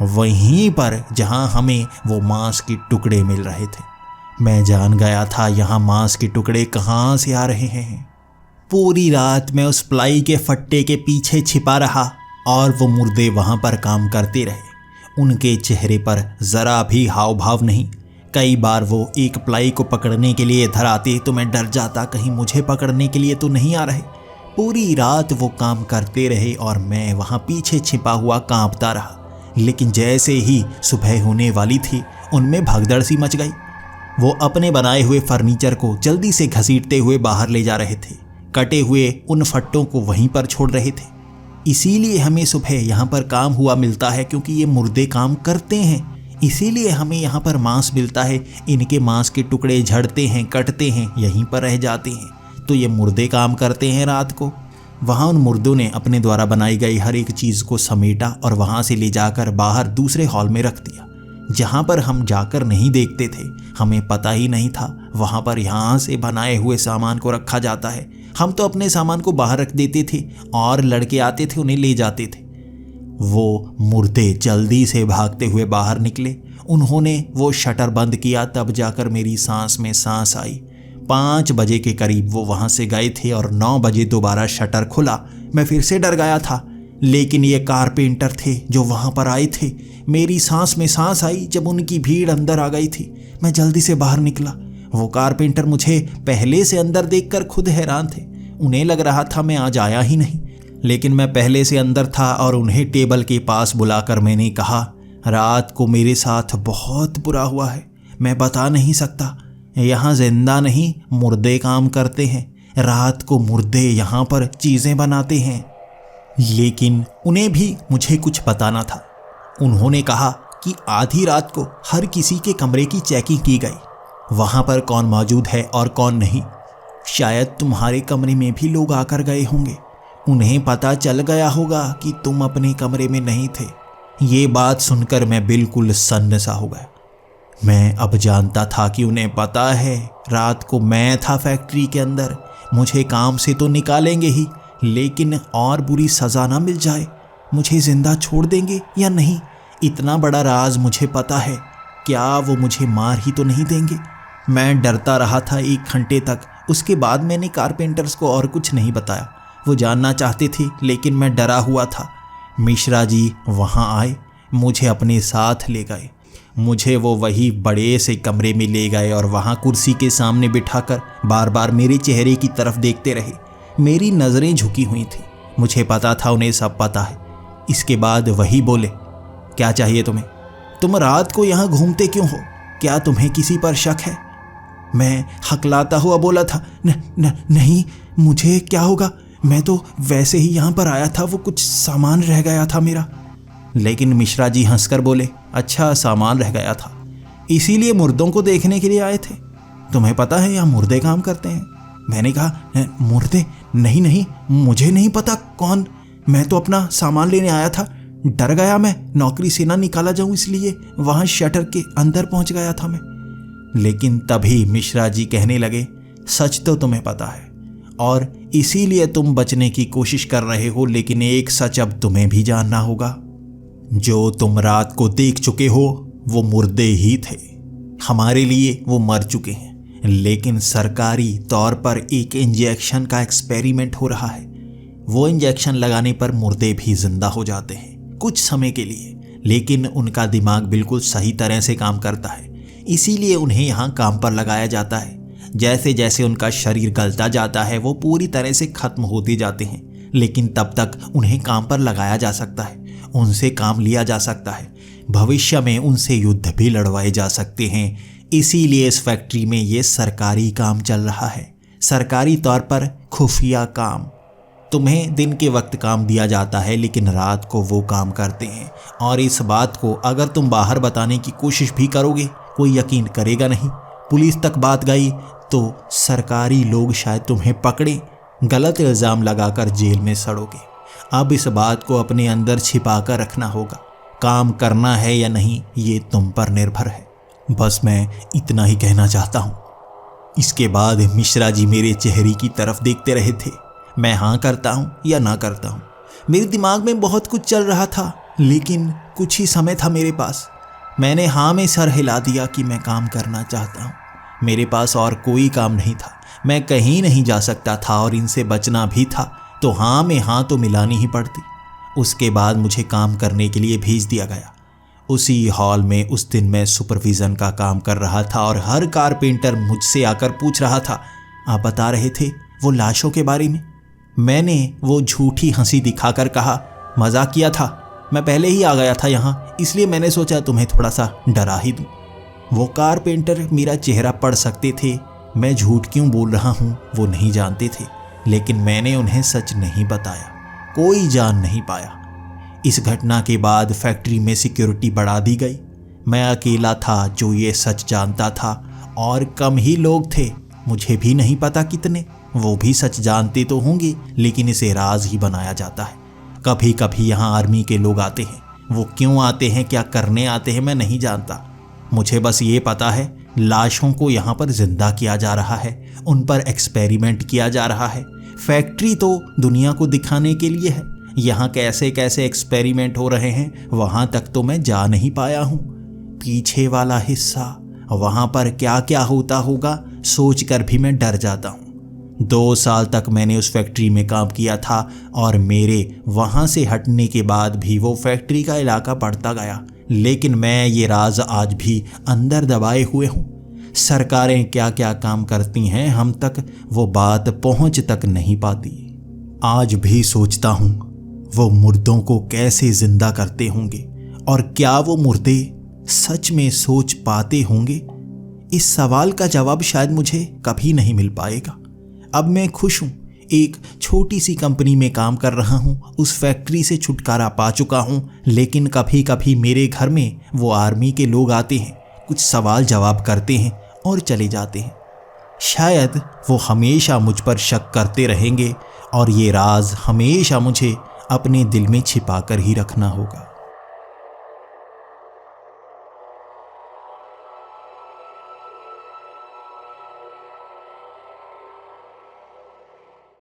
वहीं पर जहाँ हमें वो मांस के टुकड़े मिल रहे थे। मैं जान गया था यहाँ मांस के टुकड़े कहाँ से आ रहे हैं। पूरी रात मैं उस प्लाई के फट्टे के पीछे छिपा रहा और वो मुर्दे वहाँ पर काम करते रहे। उनके चेहरे पर ज़रा भी हाव भाव नहीं। कई बार वो एक प्लाई को पकड़ने के लिए इधर आते तो मैं डर जाता, कहीं मुझे पकड़ने के लिए तो नहीं आ रहे। पूरी रात वो काम करते रहे और मैं वहाँ पीछे छिपा हुआ कांपता रहा। लेकिन जैसे ही सुबह होने वाली थी उनमें भगदड़ सी मच गई। वो अपने बनाए हुए फर्नीचर को जल्दी से घसीटते हुए बाहर ले जा रहे थे। कटे हुए उन फट्टों को वहीं पर छोड़ रहे थे। इसीलिए हमें सुबह यहाँ पर काम हुआ मिलता है, क्योंकि ये मुर्दे काम करते हैं। इसीलिए हमें यहाँ पर मांस मिलता है। इनके मांस के टुकड़े झड़ते हैं, कटते हैं, यहीं पर रह जाते हैं। तो ये मुर्दे काम करते हैं रात को। वहाँ उन मुर्दों ने अपने द्वारा बनाई गई हर एक चीज़ को समेटा और वहाँ से ले जाकर बाहर दूसरे हॉल में रख दिया, जहाँ पर हम जाकर नहीं देखते थे। हमें पता ही नहीं था वहाँ पर यहाँ से बनाए हुए सामान को रखा जाता है। हम तो अपने सामान को बाहर रख देते थे और लड़के आते थे उन्हें ले जाते थे। वो मुर्दे जल्दी से भागते हुए बाहर निकले। उन्होंने वो शटर बंद किया, तब जाकर मेरी सांस में सांस आई। 5 बजे के करीब वो वहाँ से गए थे और 9 बजे दोबारा शटर खुला। मैं फिर से डर गया था, लेकिन ये कारपेंटर थे जो वहाँ पर आए थे। मेरी सांस में सांस आई जब उनकी भीड़ अंदर आ गई थी। मैं जल्दी से बाहर निकला। वो कारपेंटर मुझे पहले से अंदर देखकर खुद हैरान थे। उन्हें लग रहा था मैं आज आया ही नहीं, लेकिन मैं पहले से अंदर था और उन्हें टेबल के पास बुलाकर मैंने कहा, रात को मेरे साथ बहुत बुरा हुआ है। मैं बता नहीं सकता। यहाँ जिंदा नहीं मुर्दे काम करते हैं। रात को मुर्दे यहाँ पर चीज़ें बनाते हैं। लेकिन उन्हें भी मुझे कुछ बताना था। उन्होंने कहा कि आधी रात को हर किसी के कमरे की चेकिंग की गई, वहां पर कौन मौजूद है और कौन नहीं। शायद तुम्हारे कमरे में भी लोग आकर गए होंगे, उन्हें पता चल गया होगा कि तुम अपने कमरे में नहीं थे। ये बात सुनकर मैं बिल्कुल सन्न सा हो गया। मैं अब जानता था कि उन्हें पता है रात को मैं था फैक्ट्री के अंदर। मुझे काम से तो निकालेंगे ही, लेकिन और बुरी सज़ा ना मिल जाए। मुझे ज़िंदा छोड़ देंगे या नहीं, इतना बड़ा राज मुझे पता है। क्या वो मुझे मार ही तो नहीं देंगे? मैं डरता रहा था 1 घंटे तक। उसके बाद मैंने कारपेंटर्स को और कुछ नहीं बताया। वो जानना चाहते थे, लेकिन मैं डरा हुआ था। मिश्रा जी वहाँ आए, मुझे अपने साथ ले गए। मुझे वो वही बड़े से कमरे में ले गए और वहाँ कुर्सी के सामने बिठाकर बार बार मेरे चेहरे की तरफ देखते रहे। मेरी नज़रें झुकी हुई थी। मुझे पता था उन्हें सब पता है। इसके बाद वही बोले, क्या चाहिए तुम्हें? तुम रात को यहाँ घूमते क्यों हो? क्या तुम्हें किसी पर शक है? मैं हकलाता हुआ बोला था, नहीं, मुझे क्या होगा, मैं तो वैसे ही यहाँ पर आया था, वो कुछ सामान रह गया था मेरा। लेकिन मिश्रा जी हंसकर बोले, अच्छा सामान रह गया था, इसीलिए मुर्दों को देखने के लिए आए थे? तुम्हें पता है यहाँ मुर्दे काम करते हैं? मैंने कहा, मुर्दे? नहीं, मुझे नहीं पता कौन, मैं तो अपना सामान लेने आया था। डर गया मैं, नौकरी से ना निकाला जाऊं, इसलिए वहां शटर के अंदर पहुंच गया था मैं। लेकिन तभी मिश्रा जी कहने लगे, सच तो तुम्हें पता है और इसीलिए तुम बचने की कोशिश कर रहे हो, लेकिन एक सच अब तुम्हें भी जानना होगा। जो तुम रात को देख चुके हो वो मुर्दे ही थे। हमारे लिए वो मर चुके हैं, लेकिन सरकारी तौर पर एक इंजेक्शन का एक्सपेरिमेंट हो रहा है। वो इंजेक्शन लगाने पर मुर्दे भी जिंदा हो जाते हैं कुछ समय के लिए, लेकिन उनका दिमाग बिल्कुल सही तरह से काम करता है, इसीलिए उन्हें यहाँ काम पर लगाया जाता है। जैसे जैसे उनका शरीर गलता जाता है वो पूरी तरह से खत्म होते जाते हैं, लेकिन तब तक उन्हें काम पर लगाया जा सकता है, उनसे काम लिया जा सकता है। भविष्य में उनसे युद्ध भी लड़वाए जा सकते हैं। इसीलिए इस फैक्ट्री में ये सरकारी काम चल रहा है, सरकारी तौर पर खुफिया काम। तुम्हें दिन के वक्त काम दिया जाता है, लेकिन रात को वो काम करते हैं। और इस बात को अगर तुम बाहर बताने की कोशिश भी करोगे, कोई यकीन करेगा नहीं। पुलिस तक बात गई तो सरकारी लोग शायद तुम्हें पकड़े, गलत इल्ज़ाम लगाकर जेल में सड़ोगे। अब इस बात को अपने अंदर छिपा कर रखना होगा। काम करना है या नहीं ये तुम पर निर्भर है। बस मैं इतना ही कहना चाहता हूँ। इसके बाद मिश्रा जी मेरे चेहरे की तरफ देखते रहे थे। मैं हाँ करता हूँ या ना करता हूँ। मेरे दिमाग में बहुत कुछ चल रहा था, लेकिन कुछ ही समय था मेरे पास। मैंने हाँ में सर हिला दिया कि मैं काम करना चाहता हूँ। मेरे पास और कोई काम नहीं था, मैं कहीं नहीं जा सकता था और इनसे बचना भी था, तो हाँ में हाँ तो मिलानी ही पड़ती। उसके बाद मुझे काम करने के लिए भेज दिया गया। उसी हॉल में उस दिन मैं सुपरविज़न का काम कर रहा था और हर कारपेंटर मुझसे आकर पूछ रहा था, आप बता रहे थे वो लाशों के बारे में? मैंने वो झूठी हंसी दिखाकर कहा, मजाक किया था, मैं पहले ही आ गया था यहाँ, इसलिए मैंने सोचा तुम्हें थोड़ा सा डरा ही दूँ। वो कारपेंटर मेरा चेहरा पढ़ सकते थे, मैं झूठ क्यों बोल रहा हूँ वो नहीं जानते थे, लेकिन मैंने उन्हें सच नहीं बताया। कोई जान नहीं पाया। इस घटना के बाद फैक्ट्री में सिक्योरिटी बढ़ा दी गई। मैं अकेला था जो ये सच जानता था और कम ही लोग थे, मुझे भी नहीं पता कितने। वो भी सच जानते तो होंगे, लेकिन इसे राज ही बनाया जाता है। कभी कभी यहाँ आर्मी के लोग आते हैं, वो क्यों आते हैं, क्या करने आते हैं, मैं नहीं जानता। मुझे बस ये पता है लाशों को यहाँ पर जिंदा किया जा रहा है, उन पर एक्सपेरिमेंट किया जा रहा है। फैक्ट्री तो दुनिया को दिखाने के लिए है, यहाँ कैसे कैसे एक्सपेरिमेंट हो रहे हैं वहाँ तक तो मैं जा नहीं पाया हूँ। पीछे वाला हिस्सा, वहाँ पर क्या क्या होता होगा सोचकर भी मैं डर जाता हूँ। 2 साल तक मैंने उस फैक्ट्री में काम किया था और मेरे वहाँ से हटने के बाद भी वो फैक्ट्री का इलाका बढ़ता गया, लेकिन मैं ये राज आज भी अंदर दबाए हुए हूँ। सरकारें क्या क्या काम करती हैं हम तक वो बात पहुँच तक नहीं पाती। आज भी सोचता हूँ वो मुर्दों को कैसे जिंदा करते होंगे और क्या वो मुर्दे सच में सोच पाते होंगे। इस सवाल का जवाब शायद मुझे कभी नहीं मिल पाएगा। अब मैं खुश हूँ, एक छोटी सी कंपनी में काम कर रहा हूँ, उस फैक्ट्री से छुटकारा पा चुका हूँ, लेकिन कभी कभी मेरे घर में वो आर्मी के लोग आते हैं, कुछ सवाल जवाब करते हैं और चले जाते हैं। शायद वो हमेशा मुझ पर शक करते रहेंगे और ये राज हमेशा मुझे अपने दिल में छिपा कर ही रखना होगा।